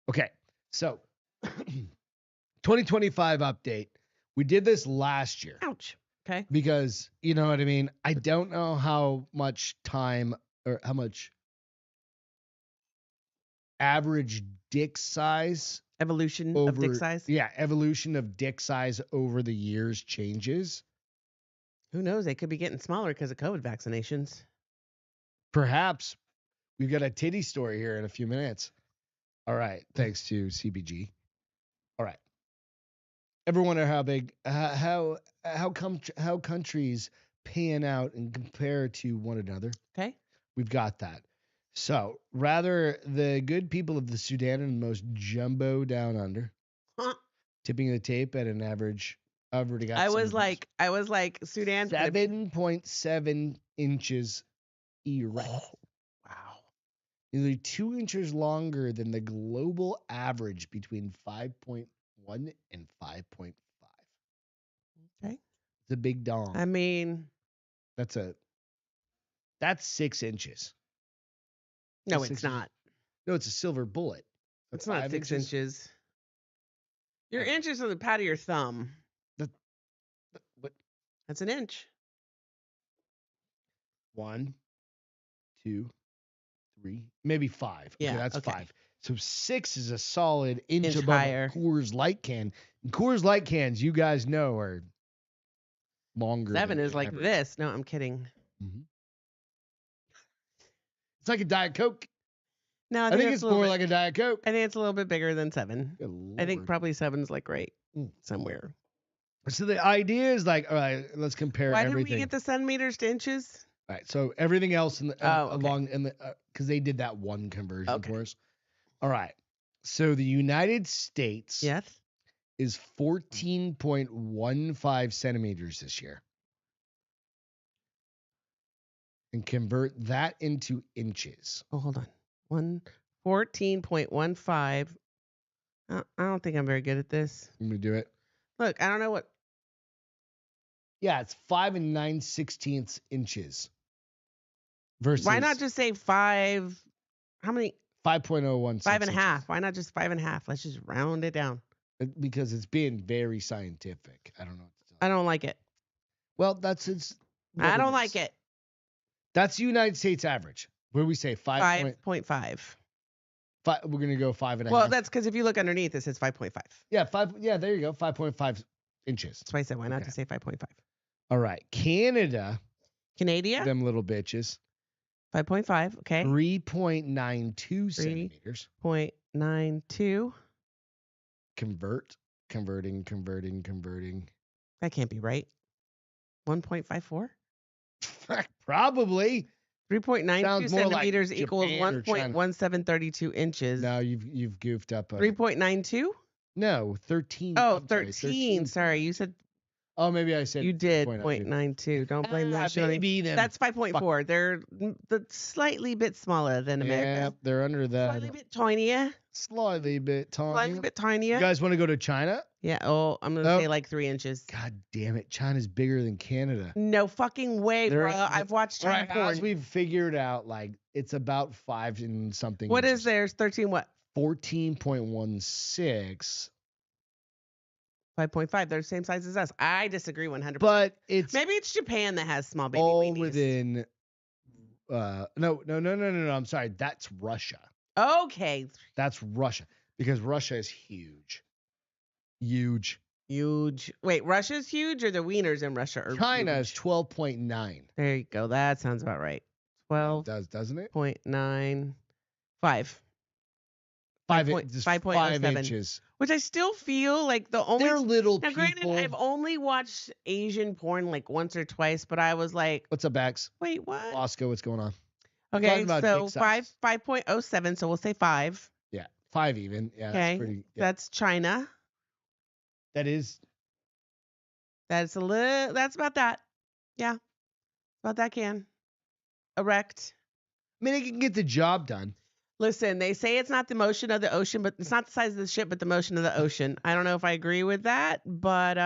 Okay. So 2025 update. We did this last year Ouch. Okay. because you know what I mean? I don't know how much time or how much average dick size Evolution of dick size. Yeah, evolution of dick size over the years changes. Who knows? They could be getting smaller because of COVID vaccinations. Perhaps we've got a titty story here in a few minutes. All right, thanks to CBG. All right. Ever wonder how big, how countries pan out and compare to one another? Okay. We've got that. So rather the good people of the Sudan and the most jumbo down under, Huh. tipping the tape at an average. I've already got. I some was of like, Sudan's gonna be- 7.7 inches erect. Wow. Nearly 2 inches longer than the global average between 5.1 and 5.5. Okay. It's a big dong. I mean, That's 6 inches. no, That's it's 6 inches. not. No, it's a silver bullet. It's not 5 6 inches. Your inch is on the pad of your thumb. What? That's an inch. 1, 2, 3, maybe 5. Okay, Yeah, that's okay. 5. So 6 is a solid inch Inch above higher. a Coors Light can. And Coors Light cans, you guys know, are longer. 7 than is like average. this. No, I'm kidding. Mhm. It's like a Diet Coke. No, I think it's more like a Diet Coke. I think it's a little bit bigger than 7. Good I think Lord. probably 7's like right Mm. somewhere. So the idea is like, all right, let's compare Why did everything. we get the centimeters to inches? All right, so everything else in the Oh, okay. along in the because they did that one conversion Okay. for us. All right, so the United States Yes. is 14.15 centimeters this year, and convert that into inches. Oh, hold on. 14.15. I don't think I'm very good at this. Let me do it. Look, I don't know what. Yeah, it's 5 9/16 inches. versus Why not just say 5? How many? 5.016 5.5. inches. Why not just 5.5? Let's just round it down. Because it's being very scientific. I don't know what to tell you. I don't like it. Well, that's it's. I don't like it. That's the United States average. What do we say? 5.5. We're gonna go 5.5. Well, that's because if you look underneath, it says 5.5. Yeah, 5. Yeah, there you go. 5.5 inches. That's why I said why not to say 5.5. All right, Canada. Canada. Them little bitches. 5.5. Okay. 3.92 centimeters. 0.92. Converting. That can't be right. 1.54. Probably. 3.92 Sounds more like centimeters equals Japan or China. 1.1732 inches. No, you've goofed up. 3.92? No, 13. Oh, I'm sorry, 13. Sorry, you said Oh, maybe I said you did 0.92. 0.92. Don't blame that shit on me. Maybe them. That's 5.4. They're slightly bit smaller than America. Yeah, they're under that. Slightly bit tinier. Slightly bit tiny. Slightly bit tinier. You guys want to go to China? Yeah. Oh, I'm gonna say like 3 inches. God damn it, China's bigger than Canada. No fucking way, They're- bro. I've watched China Right, porn. as we've figured out, like it's about 5 and something. What inches. is theirs? 13 what? 14.16. 5.5. They're the same size as us. I disagree 100%. But it's maybe it's Japan that has small baby all weenies. within. No. I'm sorry. That's Russia. Okay. That's Russia because Russia is huge. Huge. Wait, Russia's huge or the wieners in Russia are China huge? is 12.9. There you go. That sounds about right. Doesn't it? 12.95. 5 5 5.07. inches. Which I still feel like the only. They're little Now, people. granted, I've only watched Asian porn like once or twice, but I was like, What's up, Bax? wait, what? Oscar, what's going on? Okay, talking about so dick size. 5.07, so we'll say 5. Yeah, 5 even. Yeah, Okay, that's pretty. Yeah. that's China. That is. That's about that. Yeah, about that can. Erect. I mean, it can get the job done. Listen, they say it's not the motion of the ocean, but it's not the size of the ship, but the motion of the ocean. I don't know if I agree with that, but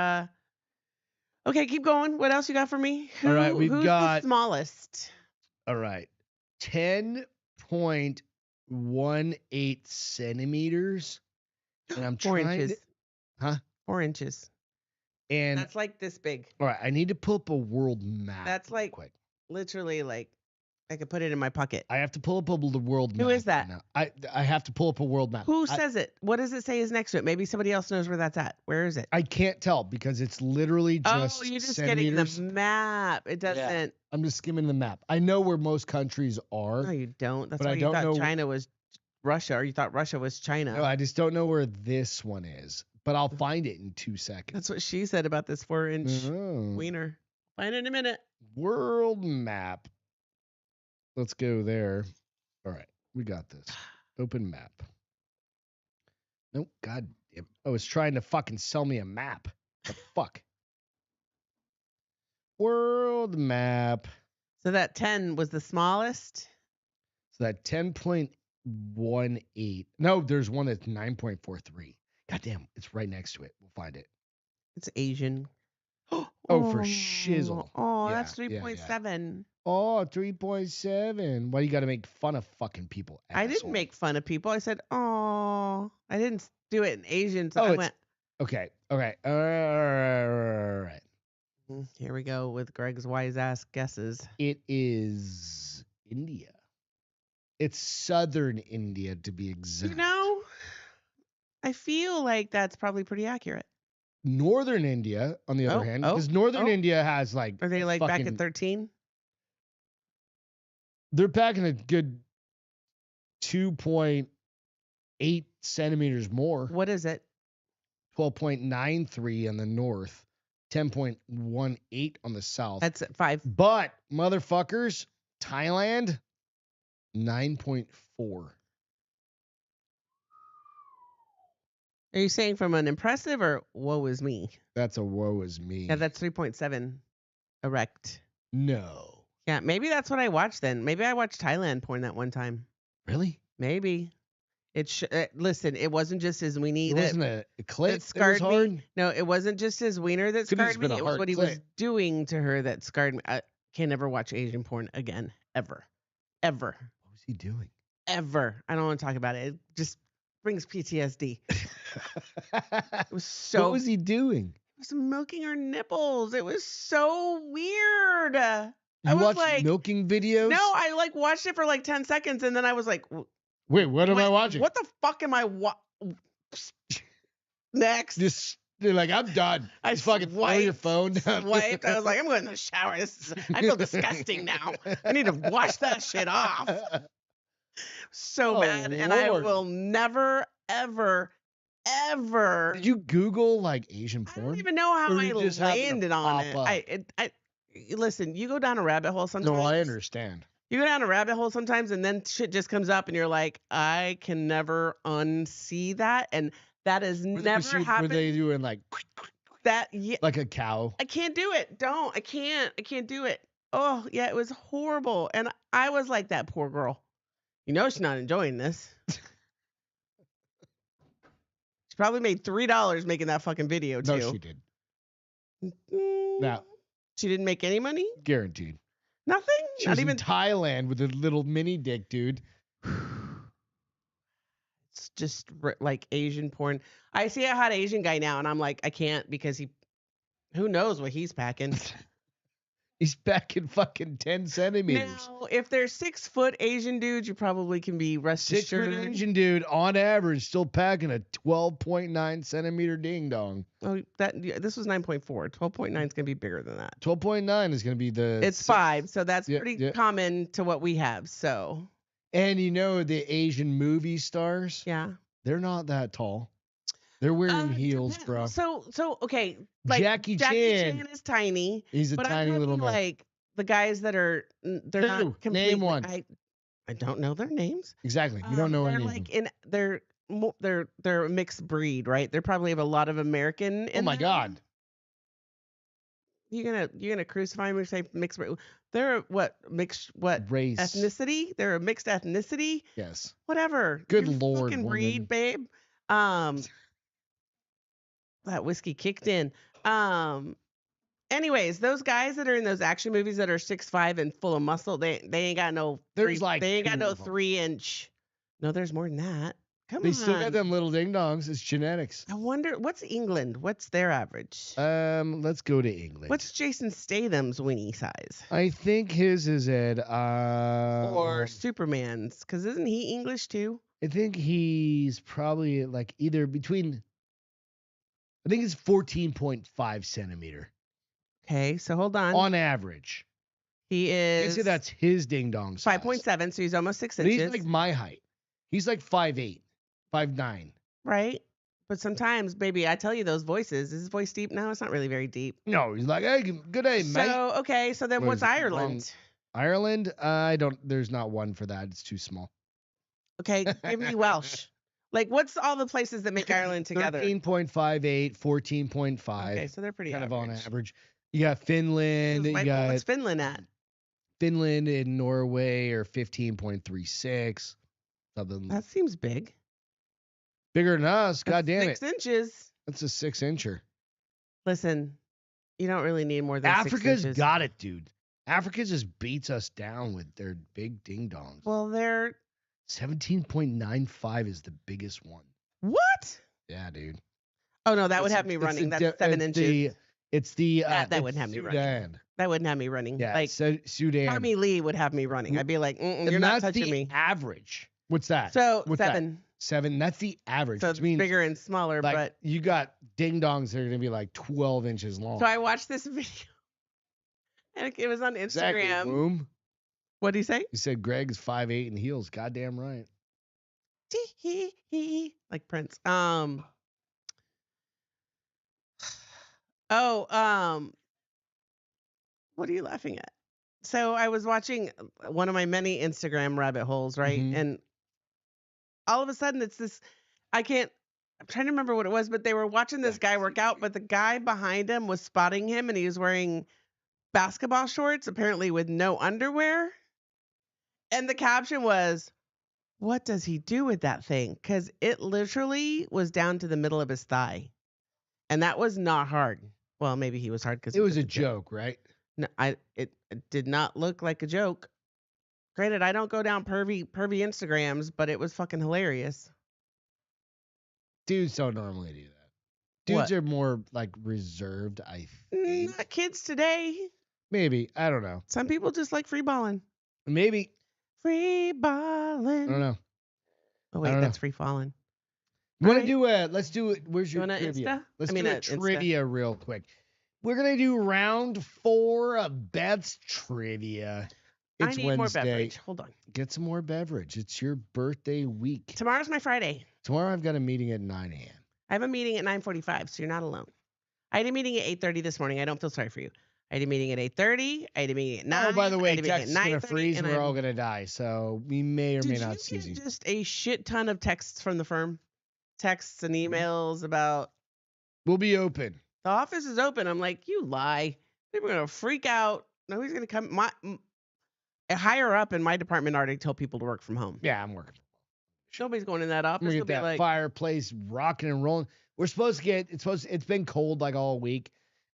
okay, keep going. What else you got for me? All right, we've who's got- the smallest? All right, 10.18 centimeters, and I'm 4 trying inches. to. Huh? 4 inches. And That's like this big. all right, I need to pull up a world map. That's real like- quick. Literally, like I could put it in my pocket. I have to pull up the world map. Who is that? right now. I have to pull up a world map. Who says it? What does it say is next to it? Maybe somebody else knows where that's at. Where is it? I can't tell because it's literally just Oh, you're just getting centimeters. the map. It doesn't. I'm just skimming the map. I know where most countries are. No, you don't. That's But why I you don't thought know- China was Russia, or you thought Russia was China. No, I just don't know where this one is, but I'll find it in 2 seconds. That's what she said about this 4-inch Oh. wiener. Find it in a minute. World map. Let's go there. All right, we got this. Open map. Nope. God damn. I was trying to fucking sell me a map. The fuck? World map. So that 10 was the smallest. So that 10.18. No, there's one that's 9.43. God damn, it's right next to it. We'll find it. It's Asian. Oh, for shizzle. Oh, Yeah, that's yeah, yeah. 3.7. Oh, 3.7. Why you got to make fun of fucking people? I didn't asshole? make fun of people. I said, oh, I didn't do it in Asian. So Oh, I it's- went, Okay. All right. here we go with Greg's wise ass guesses. It is India. It's southern India to be exact. You know, I feel like that's probably pretty accurate. Northern India, on the other hand, because northern India has like. Are they like back fucking- at 13? They're packing a good 2.8 centimeters more. What is it? 12.93 on the north, 10.18 on the south. That's at 5. But motherfuckers, Thailand, 9.4. Are you saying from an impressive or woe is me? That's a woe is me. Yeah, that's 3.7 erect. No. Yeah, maybe that's what I watched then. Maybe I watched Thailand porn that one time. Really? Maybe. Listen, it wasn't just his weenie It that wasn't a clip. that scarred it was hard. me. No, it wasn't just his wiener that Could've just scarred me. been a It was hard what he was clit. doing to her that scarred me. I can never watch Asian porn again, ever. ever. What was he doing? Ever. I don't want to talk about it. It just brings PTSD. It was so. What was he doing? He was milking her nipples. It was so weird. I You was watched like, milking videos? no, I like watched it for like 10 seconds and then I was like, Wait, what am I watching? What the fuck am I Next. Just they're like, I'm done. I Just fucking throw your phone down. swiped. I was like, I'm going to the shower. I feel disgusting now. I need to wash that shit off. So Oh, bad. And I Lord. will never, ever, ever. Did you Google like Asian I porn? don't even know how Or I you just happened to landed on pop it. up? Listen, you go down a rabbit hole sometimes. No, I understand. You go down a rabbit hole sometimes and then shit just comes up and you're like, I can never unsee that. And that has never happened. Were they doing like Yeah, like a cow? I can't do it. I can't do it. Oh, yeah, it was horrible. And I was like, that poor girl. You know she's not enjoying this. She probably made $3 making that fucking video, too. No, she did. Mm, Now, she didn't make any money? guaranteed. Nothing? She Not was even. in Thailand with a little mini dick, dude. It's just like Asian porn. I see a hot Asian guy now, and I'm like, I can't because who knows what he's packing. He's back in fucking 10 centimeters. Now, if they're 6 foot Asian dudes, you probably can be rest 6 assured. foot Asian dude, on average, still packing a 12.9 centimeter ding dong. Oh, this was 9.4. 12.9 is gonna be bigger than that. 12.9 is going to be the. It's 5, so that's Yeah, pretty yeah. common to what we have. So And you know, the Asian movie stars, yeah, they're not that tall. They're wearing heels, bro. So okay, like Jackie Chan Chan. is tiny. He's a But tiny I'm little talking man. like the guys that are they're Who? not Name completely. one. I don't know their names. Exactly. You don't know they're any of like them. they're a mixed breed, right? They probably have a lot of American. Oh in my them. God. You're gonna crucify me and say mixed breed? They're mixed Race. ethnicity? They're a mixed ethnicity. Yes. Whatever. Good You're Lord, fucking woman. breed, babe. That whiskey kicked in. Anyways, those guys that are in those action movies that are 6'5" and full of muscle, they ain't got no. There's like they ain't got 2 no of 'em. 3-inch. No, there's more than that. Come They on. still got them little ding dongs. It's genetics. I wonder what's England? What's their average? Let's go to England. What's Jason Statham's weenie size? I think his is at Or Superman's? Because isn't he English too? I think he's probably like either between. I think it's 14.5 centimeter Okay, so hold on. on average. He I is say that's his ding dong size. 5.7, so he's almost 6 But inches. he's like my height. He's like 5'8", 5'9". Right? But sometimes, baby, I tell you those voices. Is his voice deep? No, it's not really very deep. No, he's like, hey, good day, mate. So, okay, so then What what's is it, Ireland? Ireland? There's not one for that. It's too small. Okay, give me Welsh. Like, what's all the places that make Ireland together? 13.58, 14.5. Okay, so they're pretty kind average. of on average. You got Finland. You got What's Finland at? Finland and Norway are 15.36. Something That seems big. bigger than us. God That's damn it. 6 inches. That's a 6-incher. Listen, you don't really need more than 6 Africa's inches. got it, dude. Africa just beats us down with their big ding dongs. Well, they're 17.95 is the biggest one. what? Yeah, dude. Oh no, that would It's- have me it's running. the That's di- 7 it's inches. It's the That it's wouldn't have me running. Sudan. That wouldn't have me running. Yeah, Like Sudan. Army Lee would have me running. I'd be like, And you're not that's touching the me. average. What's that? So What's that? 7. 7. That's the average. So which it's means bigger and smaller, like but you got ding dongs that are gonna be like 12 inches long. so I watched this video, and it was on Instagram. Exactly. Boom. What did he say? You said Greg's 5'8" in heels. Goddamn right. Like Prince. What are you laughing at? So I was watching one of my many Instagram rabbit holes, right? Mhm. And all of a sudden it's this, I'm trying to remember what it was, but they were watching this guy work out, but the guy behind him was spotting him and he was wearing basketball shorts, apparently with no underwear. And the caption was, what does he do with that thing? Because it literally was down to the middle of his thigh. And that was not hard. Well, maybe he was hard because It was a joke, right? No, it did not look like a joke. Granted, I don't go down pervy Instagrams, but it was fucking hilarious. Dudes don't normally do that. Dudes What? are more like reserved, I think. Not kids today. Maybe. I don't know. Some people just like free balling. Maybe. Free I balling. don't know. Oh I wait, don't that's know. free falling. You want to Alright. do let's do it. Where's You your wanna trivia? Insta? Let's I mean, do a Insta. trivia real quick. We're going to do round 4 of Beth's trivia. I It's need more Wednesday. beverage. Hold on. Get some more beverage. It's your birthday week. Tomorrow's my Friday. Tomorrow I've got a meeting at 9 a.m. I have a meeting at 9:45, so you're not alone. I had a meeting at 8:30 this morning. I don't feel sorry for you. I had a meeting at 8:30. I had a meeting at 9. Oh, by the I way, had a meeting Texas is at going to 9:30, freeze and and we're all I'm- going to die. So we may or may Did not you see get you. just a shit ton of texts from the firm? Texts and emails about We'll be open. the office is open. I'm like, you lie. People are going to freak out. Nobody's going to come. Higher up in my department already tell people to work from home. Yeah, I'm working. Nobody's going in that I'm office. gonna They'll get be that like, fireplace rocking and rolling. We're supposed to get it's been cold like all week,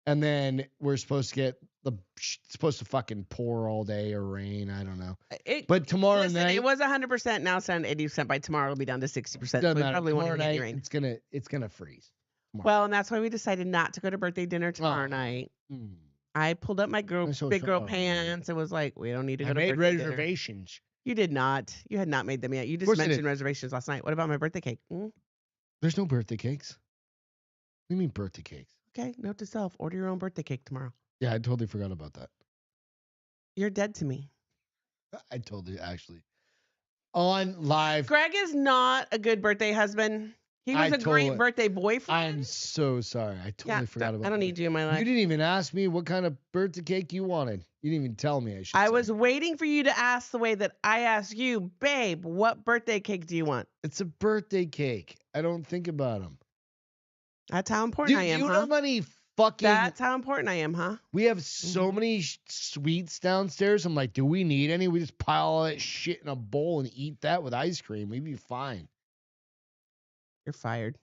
and then we're supposed to get it's supposed to fucking pour all day or rain. I don't know. But tomorrow listen, night it was 100%. Now it's down to 80%. By tomorrow, it'll be down to 60%. So doesn't we matter. probably won't Tomorrow even get any night rain. it's gonna freeze. Well, and that's why we decided not to go to birthday dinner tomorrow Oh. night. Hmm. I pulled up my I'm so big girl sorry. pants and was like, we don't need to I go to made birthday dinner. reservations. You did not. You had not made them yet. You just course I mentioned did. reservations last night. What about my birthday cake? There's no birthday cakes. What do you mean birthday cakes? Okay, note to self: order your own birthday cake tomorrow. Yeah, I totally forgot about that. You're dead to me. I totally actually on live. Greg is not a good birthday husband. He was I a great totally- birthday boyfriend. I'm so sorry. I totally forgot about I don't that. need you in my life. You didn't even ask me what kind of birthday cake you wanted. You didn't even tell me. I say. was waiting for you to ask the way that I asked you, babe, what birthday cake do you want? It's a birthday cake. I don't think about them. That's how important Dude, I am, you know huh? how many fucking. That's how important I am, huh? We have so many sweets downstairs. I'm like, do we need any? We just pile all that shit in a bowl and eat that with ice cream. We'd be fine. You're fired.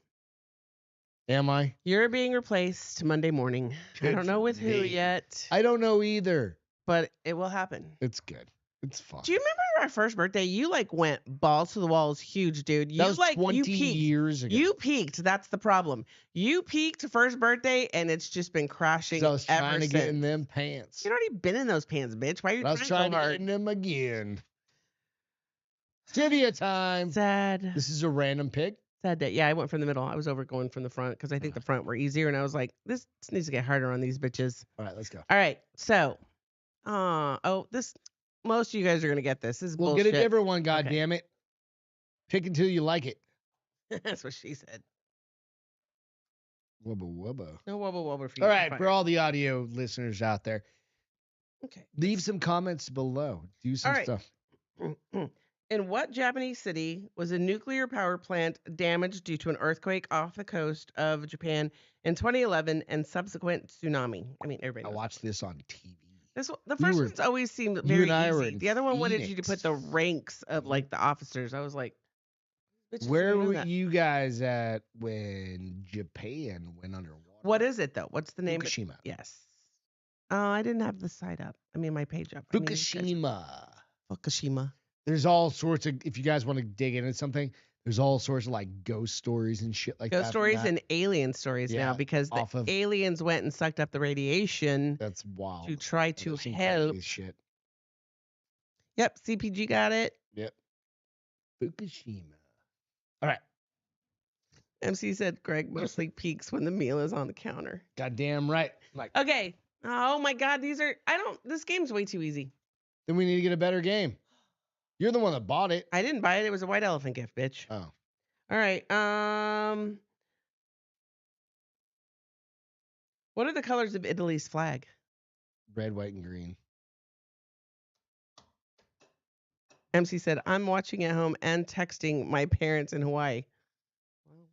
Am I? You're being replaced Monday morning. I Good don't know for with who me. yet, I don't know either. but it will happen. It's good. It's fine. Do you remember our first birthday? You like went balls to the walls, huge, dude. You that was like 20 you peaked. years ago. You peaked. That's the problem. You peaked first birthday, and it's just been crashing 'Cause I was ever trying to since. get in them pants. You'd already been in those pants, bitch. Why are you I was trying trying so to hard? get in them again. Trivia time. Sad. This is a random pick. Sad day. Yeah, I went from the middle. I was over going from the front because I think the front were easier, and I was like, this needs to get harder on these bitches. All right, let's go. All right, so, most of you guys are gonna get this. This is We'll bullshit. get a different one, God Okay. damn it. Pick until you like it. That's what she said. Wubba wubba. No wobble wobble for you. All You're right, fired. for all the audio listeners out there, Okay. leave some comments below. Do some All right. stuff. In what Japanese city was a nuclear power plant damaged due to an earthquake off the coast of Japan in 2011 and subsequent tsunami? I mean, everybody I knows. watched this on TV. The first were- one's always seemed you very and I were easy. in The other one wanted you to Phoenix. put the ranks of like the officers. I was like, bitches Where don't know were that. you guys at when Japan went underwater? What is it though? What's the name? Fukushima. Yes. I didn't have the site up. I mean, my page up. I mean, you guys- Fukushima. Fukushima. There's all sorts of, if you guys want to dig into something, there's all sorts of like ghost stories and shit like that. Ghost from stories that. and alien stories now Yeah, because the off of- aliens went and sucked up the radiation That's wild. to try That's to some help. crazy shit. Yep, CPG got it. Yep. Fukushima. All right. MC said Greg mostly peaks when the meal is on the counter. Goddamn right. Like, Okay. Oh my God, this game's way too easy. then we need to get a better game. You're the one that bought it. I didn't buy it. It was a white elephant gift, bitch. Oh. All right. What are the colors of Italy's flag? Red, white, and green. MC said, I'm watching at home and texting my parents in Hawaii.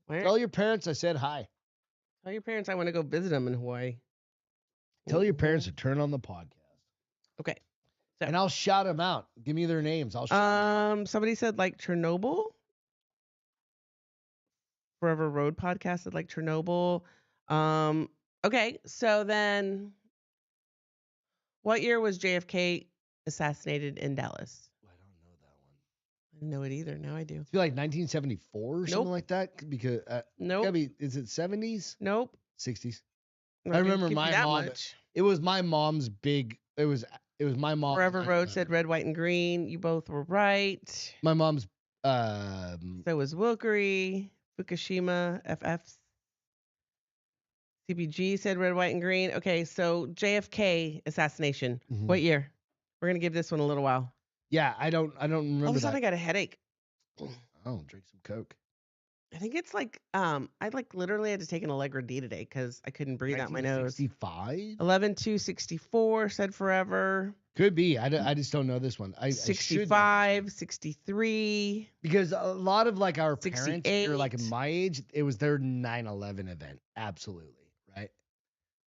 Where? Tell your parents I said hi. Tell your parents I want to go visit them in Hawaii. Tell your parents to turn on the podcast. Okay. So- And I'll shout them out. Give me their names. I'll shout 'em out. Somebody said like Chernobyl. Forever Road podcast said like Chernobyl. Okay, so then what year was JFK assassinated in Dallas? I didn't know it either. Now I do. I feel like 1974 or something Nope. like that because Nope. gotta be, is it 70s? Nope. 60s? I'm I not gonna remember give you my that mom. much. It was my mom's big. It was my mom. Forever Road said red, white, and green. You both were right. My mom's. So was Wilkery, Fukushima, FFs. CBG said red, white, and green. Okay, so JFK assassination. Mhm. What year? We're gonna give this one a little while. Yeah, I don't All remember of a sudden, that. I got a headache. Oh, drink some Coke. I think it's like I like literally had to take an Allegra D today because I couldn't breathe out my nose. 1965? 11/2/64 said forever. Could be. I just don't know this one. I should know. 65, 63. Because a lot of like our parents, who are like 68. my age, it was their 9/11 event. Absolutely, right?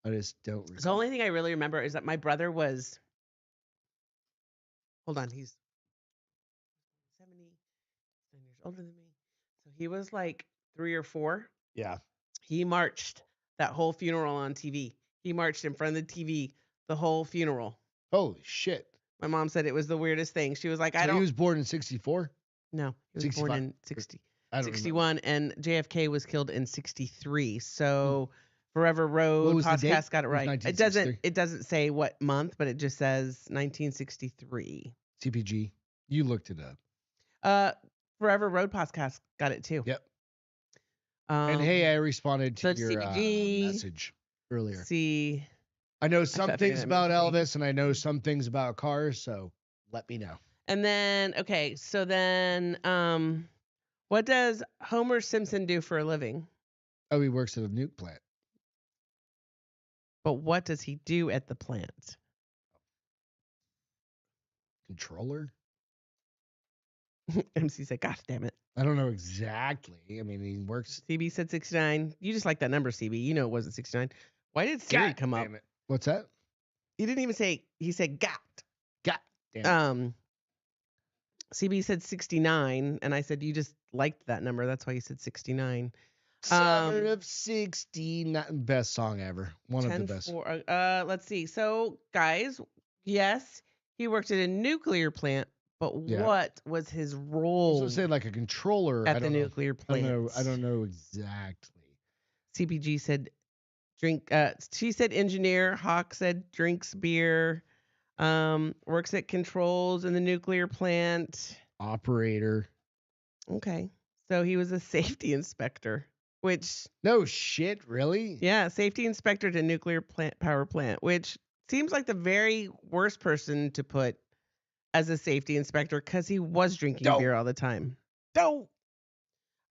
I just don't. The only thing I really remember is that my brother was. Hold on, he's 70, 9 years older than me. So he was like 3 or 4. Yeah. He marched that whole funeral on TV. He marched in front of the TV the whole funeral. Holy shit. My mom said it was the weirdest thing. She was like, So I don't. He was born in 64. No, he was 65. born in 60, I don't remember. 61, and JFK was killed in 63. So Forever Road What was the date? podcast got it It was right. 1963. It doesn't say what month, but it just says 1963. CPG. You looked it up. Forever Road podcast got it too. Yep. And hey, I responded to so your CBG, message earlier. See, I know some forget things that about movie. Elvis, and I know some things about cars. So let me know. and then okay, so then what does Homer Simpson do for a living? Oh, he works at a nuke plant. But what does he do at the plant? Controller. MC said, "Gosh, damn it." I don't know exactly. I mean, he works. CB said 69. You just like that number, CB. You know it wasn't 69. Why did Siri God come up? damn it. What's that? He didn't even say. He said got. God damn it. CB said 69, and I said you just liked that number. That's why you said 69. Summer of 69. Best song ever. One of the best. 10-4, let's see. So, guys, yes, he worked at a nuclear plant, but Yeah. what was his I role was gonna say like a controller. at I the don't know. nuclear I plant? don't know exactly. CPG said drink. She said engineer. Hawk said drinks beer. Works at controls in the nuclear plant. Operator. Okay, so he was a safety inspector. Which, No shit, really? yeah, safety inspector to nuclear power plant, which seems like the very worst person to put as a safety inspector because he was drinking Dope. beer all the time. No.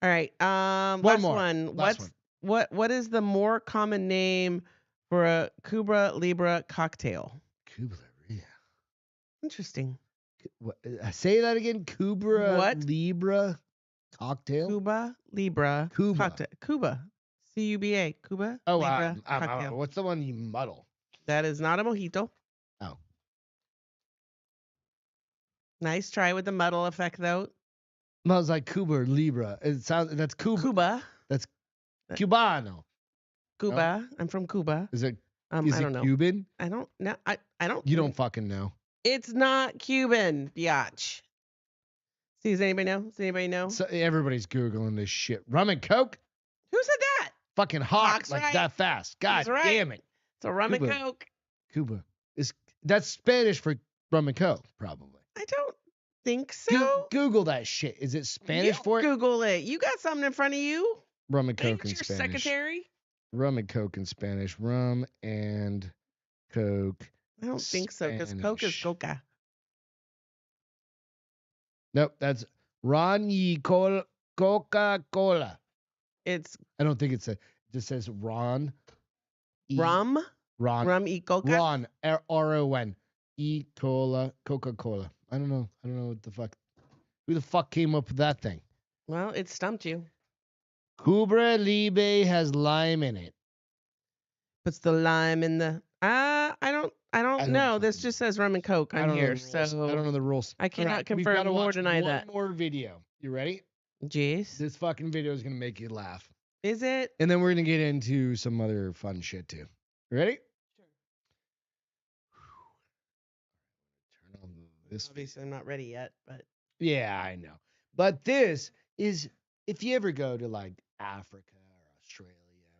All right, One last more. one. Last What is the more common name for a Cuba Libre cocktail? Cuba Libre. Interesting. Say that again. Cuba What? Libre cocktail. Cuba Libre Cuba. cocktail. Cuba. CUBA. Cuba Oh, Libre cocktail. what's the one you muddle? That is not a mojito. Oh. Nice try with the muddle effect, though. I was like Cuba Libre. It sounds that's Cuba. Cuba. That's Cubano. Cuba. I'm from Cuba. Is it? I Is it don't know. Cuban? I don't know. I don't. You don't fucking know. It's not Cuban, biatch. See, does anybody know? Does anybody know? So everybody's googling this shit. Rum and Coke. Who said that? Fucking hawk Hawk's like right. that fast. God He's right. damn it. So rum and Cuba. Coke. Cuba is that's Spanish for rum and Coke, probably. I don't think so. Google that shit. Is it Spanish You for it? Google it. You got something in front of you. Rum and Coke Ain't in your Spanish. secretary? Rum and Coke in Spanish. Rum and Coke. I don't think so, because Coke is Spanish. coca. Nope, that's Ron y Coca-Cola. It's I don't think it just says Ron. rum. Ron. Rum y coca. Ron. R-O-N. E cola. Coca-Cola. I don't know what the fuck. Who the fuck came up with that thing? Well, it stumped you. Cuba Libre has lime in it. Puts the lime in the. I don't don't know. This fucking just says rum and Coke I on don't know here, the rules. so I don't know the rules. I cannot All right, we've confirm gotta or watch deny one that. more video. You ready? Jeez. This fucking video is gonna make you laugh. Is it? And then we're gonna get into some other fun shit too. You ready? Sure. Turn on this. Obviously, I'm not ready yet, but Yeah, I know. But this is, if you ever go to like Africa or Australia,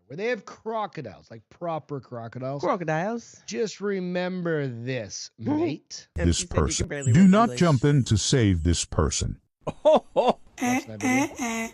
where they have crocodiles, like proper Crocodiles. just remember this, mate. And This she said you can person. barely Do read not English. jump in to save this person. Watch that video.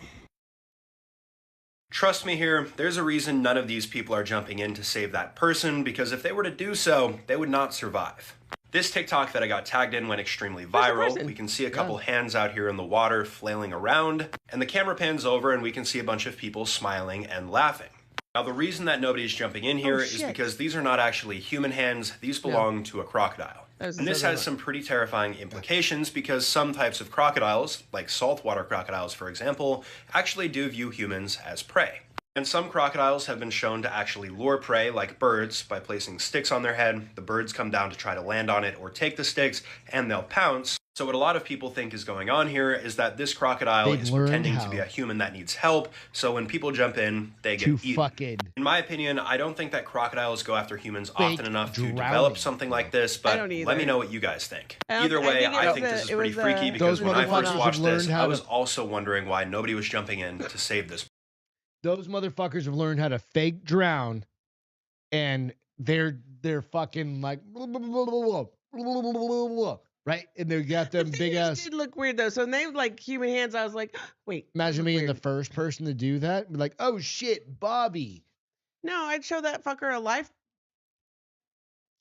Trust me here, there's a reason none of these people are jumping in to save that person, because if they were to do so, they would not survive. This TikTok that I got tagged in went extremely viral. We can see a couple hands out here in the water flailing around, and the camera pans over and we can see a bunch of people smiling and laughing. Now the reason that nobody's jumping in here is because these are not actually human hands, these belong to a crocodile. And this has some pretty terrifying implications because some types of crocodiles, like saltwater crocodiles for example, actually do view humans as prey. And some crocodiles have been shown to actually lure prey, like birds, by placing sticks on their head. The birds come down to try to land on it or take the sticks, and they'll pounce. So what a lot of people think is going on here is that this crocodile is pretending to be a human that needs help, so when people jump in, they get eaten. In my opinion, I don't think that crocodiles go after humans often enough to develop something like this, but let me know what you guys think. Either way, I think this is pretty freaky because when I first watched this, I was also wondering why nobody was jumping in to save this. Those motherfuckers have learned how to fake drown, and they're fucking like right, and they got them big ass. Did look weird though. So when they like human hands, I was like, wait. Imagine being the first person to do that. Be like, oh shit, Bobby. No, I'd show that fucker a life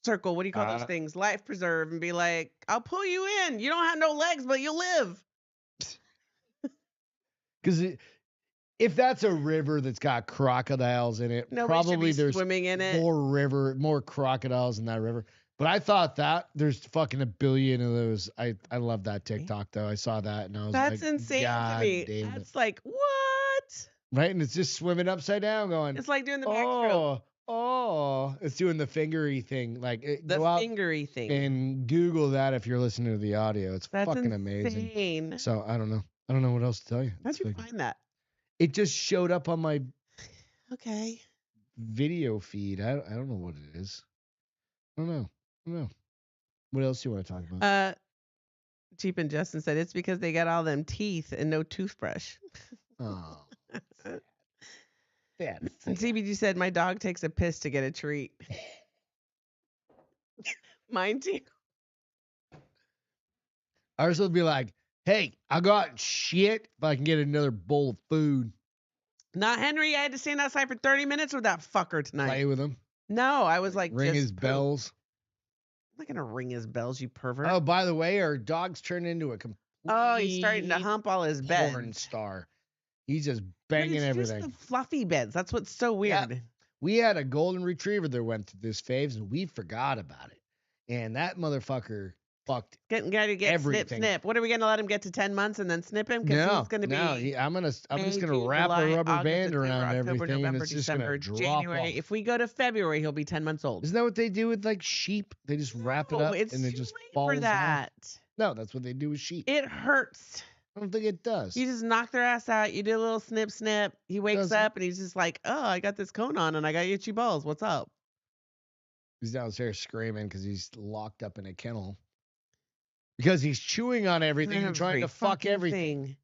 circle. What do you call those things? Life preserve, and be like, I'll pull you in. You don't have no legs, but you'll live. Because if that's a river that's got crocodiles in it, Nobody probably should be there's swimming in it. more crocodiles in that river. But I thought that there's fucking a billion of those. I love that TikTok though. I saw that and I was like, that's insane God to me. damn That's like what? Right, and it's just swimming upside down, going. It's like doing the backstroke. It's doing the fingery thing. Like The go out fingery thing. and Google that if you're listening to the audio. It's That's fucking insane. amazing. So I don't know. I don't know what else to tell you. How'd you find that? It just showed up on my Okay. video feed. I don't know what it is. I don't know. What else do you want to talk about? Cheap and Justin said it's because they got all them teeth and no toothbrush. Oh. Yeah. And CBG said my dog takes a piss to get a treat. Mine too. Ours will be like, hey, I got shit if I can get another bowl of food. Not Henry. I had to stand outside for 30 minutes with that fucker tonight. Play with him. No, I was like, Ring just his bells. I'm not gonna ring his bells, you pervert. Oh, by the way, our dog's turned into a complete he's starting to hump all his beds. porn star. He's just banging It's everything. just the fluffy beds. That's what's so weird. Yeah. We had a golden retriever that went through this phase, and we forgot about it. And that motherfucker fucked Gotta get everything. snip. What are we gonna let him get to 10 months and then snip him? Because No, he's gonna be. I'm just May, gonna June, wrap July, a rubber August, band September, around October, everything, November, and it's just December, gonna drop January. off. If we go to February, he'll be 10 months old. Isn't that what they do with like sheep? They just wrap it up it's and it too just late falls for that. off. No, that's what they do with sheep. It hurts. I don't think it does. You just knock their ass out. You do a little snip, snip. He wakes Doesn't. up and he's just like, "Oh, I got this cone on and I got itchy balls. What's up?" He's downstairs screaming because he's locked up in a kennel. Because he's chewing on everything and trying to fuck fucking everything. thing.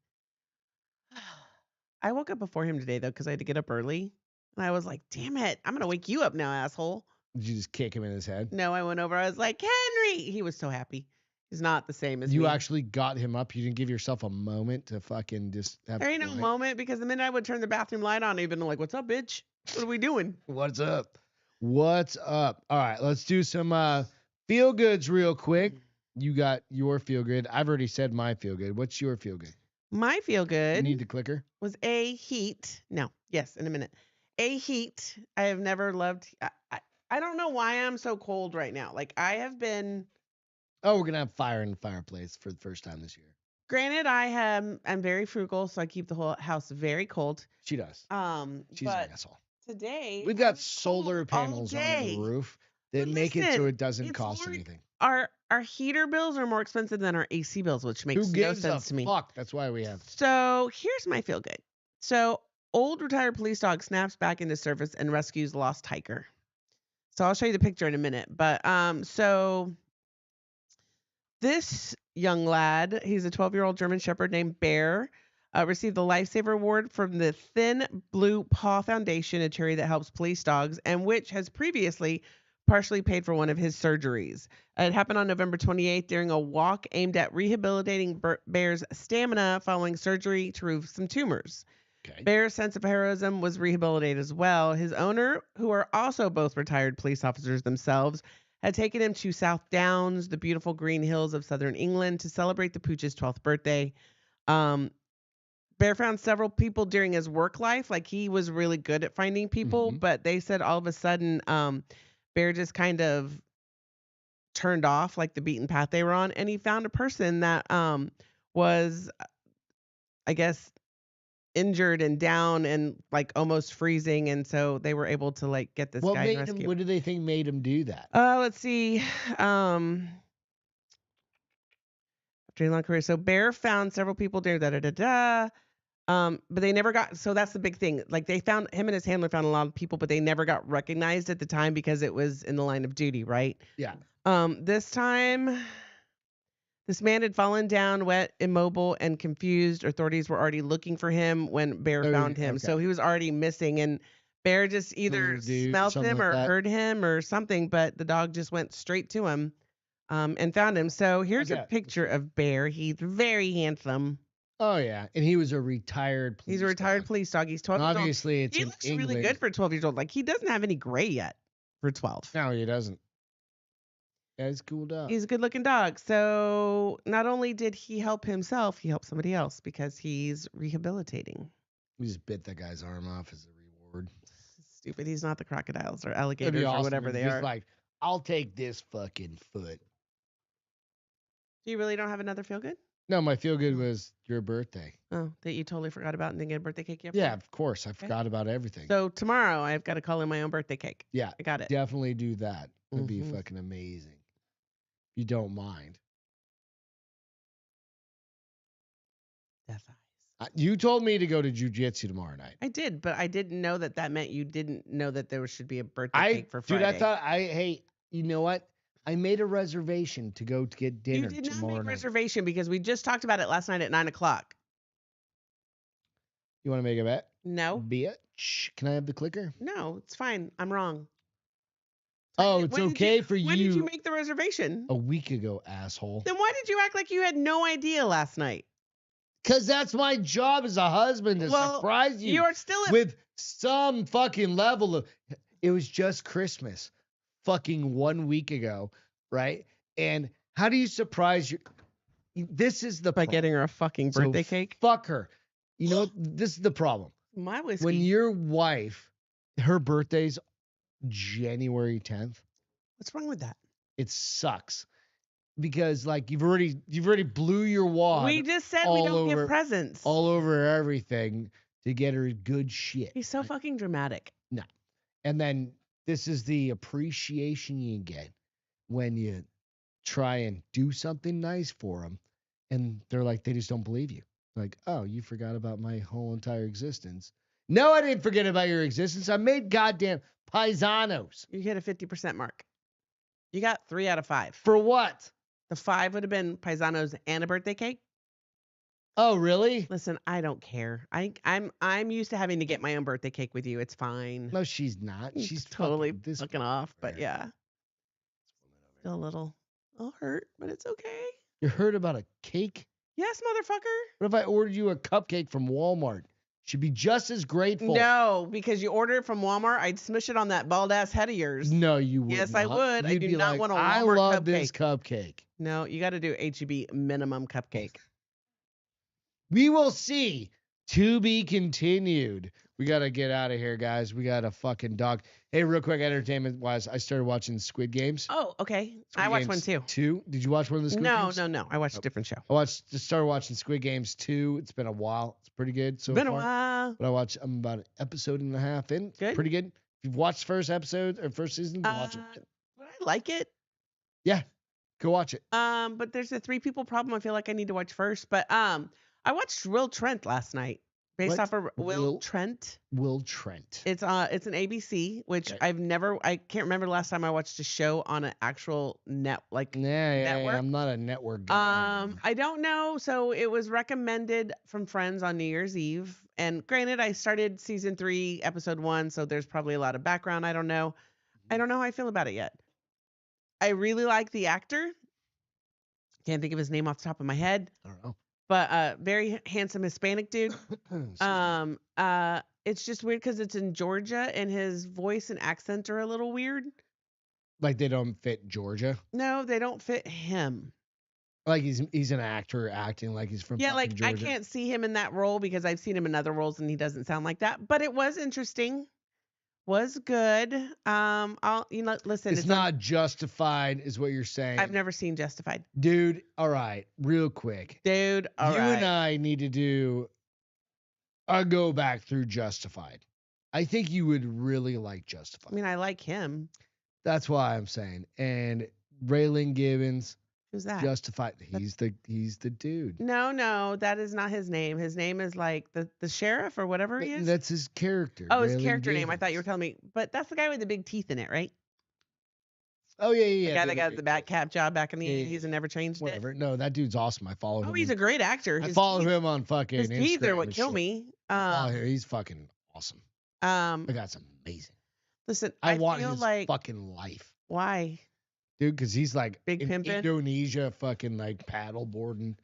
I woke up before him today though because I had to get up early, and I was like, "Damn it, I'm gonna wake you up now, asshole." Did you just kick him in his head? No, I went over. I was like, "Henry," he was so happy. He's not the same as You me. actually got him up. You didn't give yourself a moment to fucking just have. There ain't no quiet? moment because the minute I would turn the bathroom light on, he'd been like, "What's up, bitch? What are we doing?" What's up? What's up? All right, let's do some feel goods real quick. You got your feel good. I've already said my feel good. What's your feel good? My feel You good need the clicker. was a heat. No, yes, in a minute. A heat. I have never loved. I don't know why I'm so cold right now. Like I have been. Oh, we're gonna have fire in the fireplace for the first time this year. Granted, I'm very frugal, so I keep the whole house very cold. She does. She's But an asshole. today We've I got was solar cold all panels on day. the roof that But make it so listen, it doesn't it's cost more- anything. Our heater bills are more expensive than our AC bills, which makes Who no gives sense a to me. fuck? That's why we have. So here's my feel good. So old retired police dog snaps back into service and rescues lost hiker. So I'll show you the picture in a minute. But so this young lad. He's a 12-year-old German Shepherd named Bear. Received the Lifesaver Award from the Thin Blue Paw Foundation, a charity that helps police dogs, and which has previously partially paid for one of his surgeries. It happened on November 28th during a walk aimed at rehabilitating Bear's stamina following surgery to remove some tumors. Okay. Bear's sense of heroism was rehabilitated as well. His owner, who are also both retired police officers themselves, had taken him to South Downs, the beautiful green hills of southern England, to celebrate the pooch's 12th birthday. Bear found several people during his work life. Like, he was really good at finding people, but they said all of a sudden Bear just kind of turned off like the beaten path they were on, and he found a person that was, I guess, injured and down and like almost freezing, and so they were able to like get this guy rescued. What do they think made him do that? Let's see. After a long career, so Bear found several people there. But they never got. So that's the big thing. Like, they found him and his handler found a lot of people, but they never got recognized at the time because it was in the line of duty, right? Yeah. This time, this man had fallen down, wet, immobile, and confused. Authorities were already looking for him when Bear found him, so he was already missing. And Bear just either smelled him or heard him or something, but the dog just went straight to him and found him. So here's a picture of Bear. He's very handsome. Oh yeah, and he was a retired police He's a retired police dog. He's 12 years old. Obviously, it's He in looks England. really good for 12 years old. Like, he doesn't have any gray yet for 12. No, he doesn't. Yeah, he's a cool dog. He's a good looking dog. So not only did he help himself, he helped somebody else because he's rehabilitating. We just bit that guy's arm off as a reward. Stupid. He's not the crocodiles or That'd alligators be or awesome whatever if they he's are. like, I'll take this fucking foot. You really don't have another feel good? No, my feel good was your birthday. Oh, that you totally forgot about and didn't get a birthday cake yet? Yeah, of course. I forgot about everything. So tomorrow I've got to call in my own birthday cake. Yeah, I got it. definitely do that. It'd be fucking amazing. If you don't mind. Death eyes. You told me to go to jujitsu tomorrow night. I did, but I didn't know that meant you didn't know that there should be a birthday cake for Friday. Dude, I thought hey, you know what? I made a reservation to go to get dinner tomorrow night. You did not make a reservation because we just talked about it last night at 9:00. You want to make a bet? No. Bitch. Can I have the clicker? No, it's fine. I'm wrong. Oh, it's okay for you. When did you make the reservation? A week ago, asshole. Then why did you act like you had no idea last night? Because that's my job as a husband to surprise you. You are still with some fucking level of. It was just Christmas, fucking 1 week ago, right? And how do you surprise your? This is the by problem. Getting her a fucking birthday cake. Fuck her. You know what? This is the problem. My whiskey. When your wife, her birthday's January 10th. What's wrong with that? It sucks. Because like you've already blew your wad. We just said we don't give presents. All over everything to get her good shit. He's so fucking dramatic. No. And then this is the appreciation you get when you try and do something nice for them. And they're like, they just don't believe you. Like, oh, you forgot about my whole entire existence. No, I didn't forget about your existence. I made goddamn paisanos. You hit a 50% mark. You got 3 out of 5. For what? The 5 would have been paisanos and a birthday cake. Oh, really? Listen, I don't care. I'm used to having to get my own birthday cake with you. It's fine. No, she's not. She's totally fucking off. But yeah, still a little hurt, but it's okay. You're hurt about a cake? Yes, motherfucker. What if I ordered you a cupcake from Walmart? Should be just as grateful. No, because you ordered it from Walmart, I'd smush it on that bald ass head of yours. No, you would. Yes, not. I would. You'd I do not want a Walmart I love cupcake. this cupcake. No, you got to do HEB minimum cupcake. We will see. To be continued. We got to get out of here, guys. We got a fucking dog. Hey, real quick, entertainment-wise, I started watching Squid Games. Oh, okay. Squid I watched Games one too. 2. Did you watch one of the Squid Games? No. I watched a different show. Just started watching Squid Games 2. It's been a while. It's pretty good so Been far. a while. But I'm about an episode and a half in. Good. Pretty good. If you've watched first episode or first season, watch it. But I like it. Yeah, go watch it. But there's a 3 people problem I feel like I need to watch first. But I watched Will Trent last night. Based What? off of Will Trent. Will Trent. It's an ABC, which Okay. I can't remember the last time I watched a show on an actual network. Yeah, I'm not a network guy. I don't know. So it was recommended from friends on New Year's Eve. And granted, I started season 3, episode 1, so there's probably a lot of background. I don't know how I feel about it yet. I really like the actor. Can't think of his name off the top of my head. I don't know. But very handsome Hispanic dude. It's just weird because it's in Georgia and his voice and accent are a little weird. Like they don't fit Georgia. No, they don't fit him. Like he's an actor acting like he's from fucking Georgia. I can't see him in that role because I've seen him in other roles and he doesn't sound like that. But it was interesting. Was good. Listen. It's not Justified, is what you're saying. I've never seen Justified. Dude, all right, real quick. Dude, all right. You and I need to do a go back through Justified. I think you would really like Justified. I mean, I like him. That's why I'm saying. And Raylan Gibbons. Who's that? Justified. He's the dude. No, that is not his name. His name is like the sheriff or whatever he is. That's his character. Oh, his Raylan character name. I Gibbons. thought you were telling me. But that's the guy with the big teeth in it, right? Oh, yeah. The guy that got the bat cap job back in the 80s and never changed Whatever. it. No, that dude's awesome. I follow him. Oh, he's a great actor. I follow him on fucking his Instagram. teeth are what and kill shit. me. He's fucking awesome. The guy's amazing. Listen, I want feel his like fucking life. why? Dude, because he's like Big in pimpin'? Indonesia fucking like paddle boarding.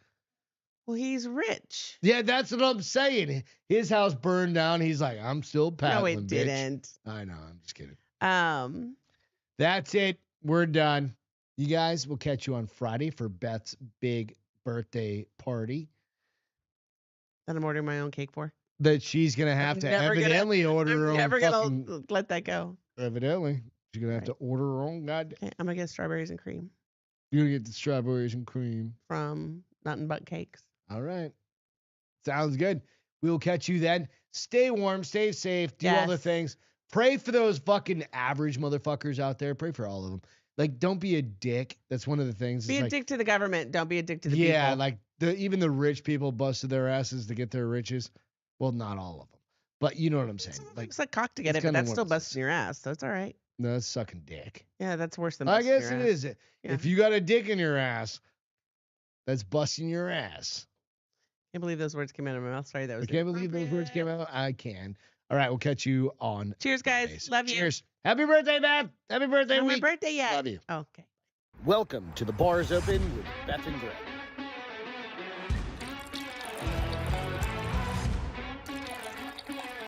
Well, he's rich. Yeah, that's what I'm saying. His house burned down. He's like, I'm still paddling, No, it bitch. didn't. I know. I'm just kidding. That's it. We're done. You guys, we'll catch you on Friday for Beth's big birthday party that I'm ordering my own cake for. that she's going to have to evidently order her I'm own never fucking... gonna let that go. Evidently. She's going to have to order her own goddamn... Okay, I'm gonna get strawberries and cream You're going to get the strawberries and cream. from Nothing But Cakes. All right. Sounds good. We will catch you then. Stay warm, stay safe, do all the Yes. things. Pray for those fucking average motherfuckers out there. Pray for all of them. Like, don't be a dick. That's one of the things. Be a like, dick to the government. Don't be a dick to the people. yeah, like even the rich people busted their asses to get their riches. Well, not all of them, but you know what I'm saying. Like, It's like cock to get it's it, but kinda that's one still of those busting your ass, so it's all right. no, that's sucking dick. Yeah, that's worse than I busting guess your it ass. is. Yeah. If you got a dick in your ass, that's busting your ass. Can't believe those words came out of my mouth. Sorry, that was I can't believe those words came out. I can. All right, we'll catch you on. Cheers, guys. Mondays. Love you. Cheers. Happy birthday, Beth. Happy birthday Not my week. birthday yet. Love you. Okay. Welcome to the Bars Open with Beth and Greg.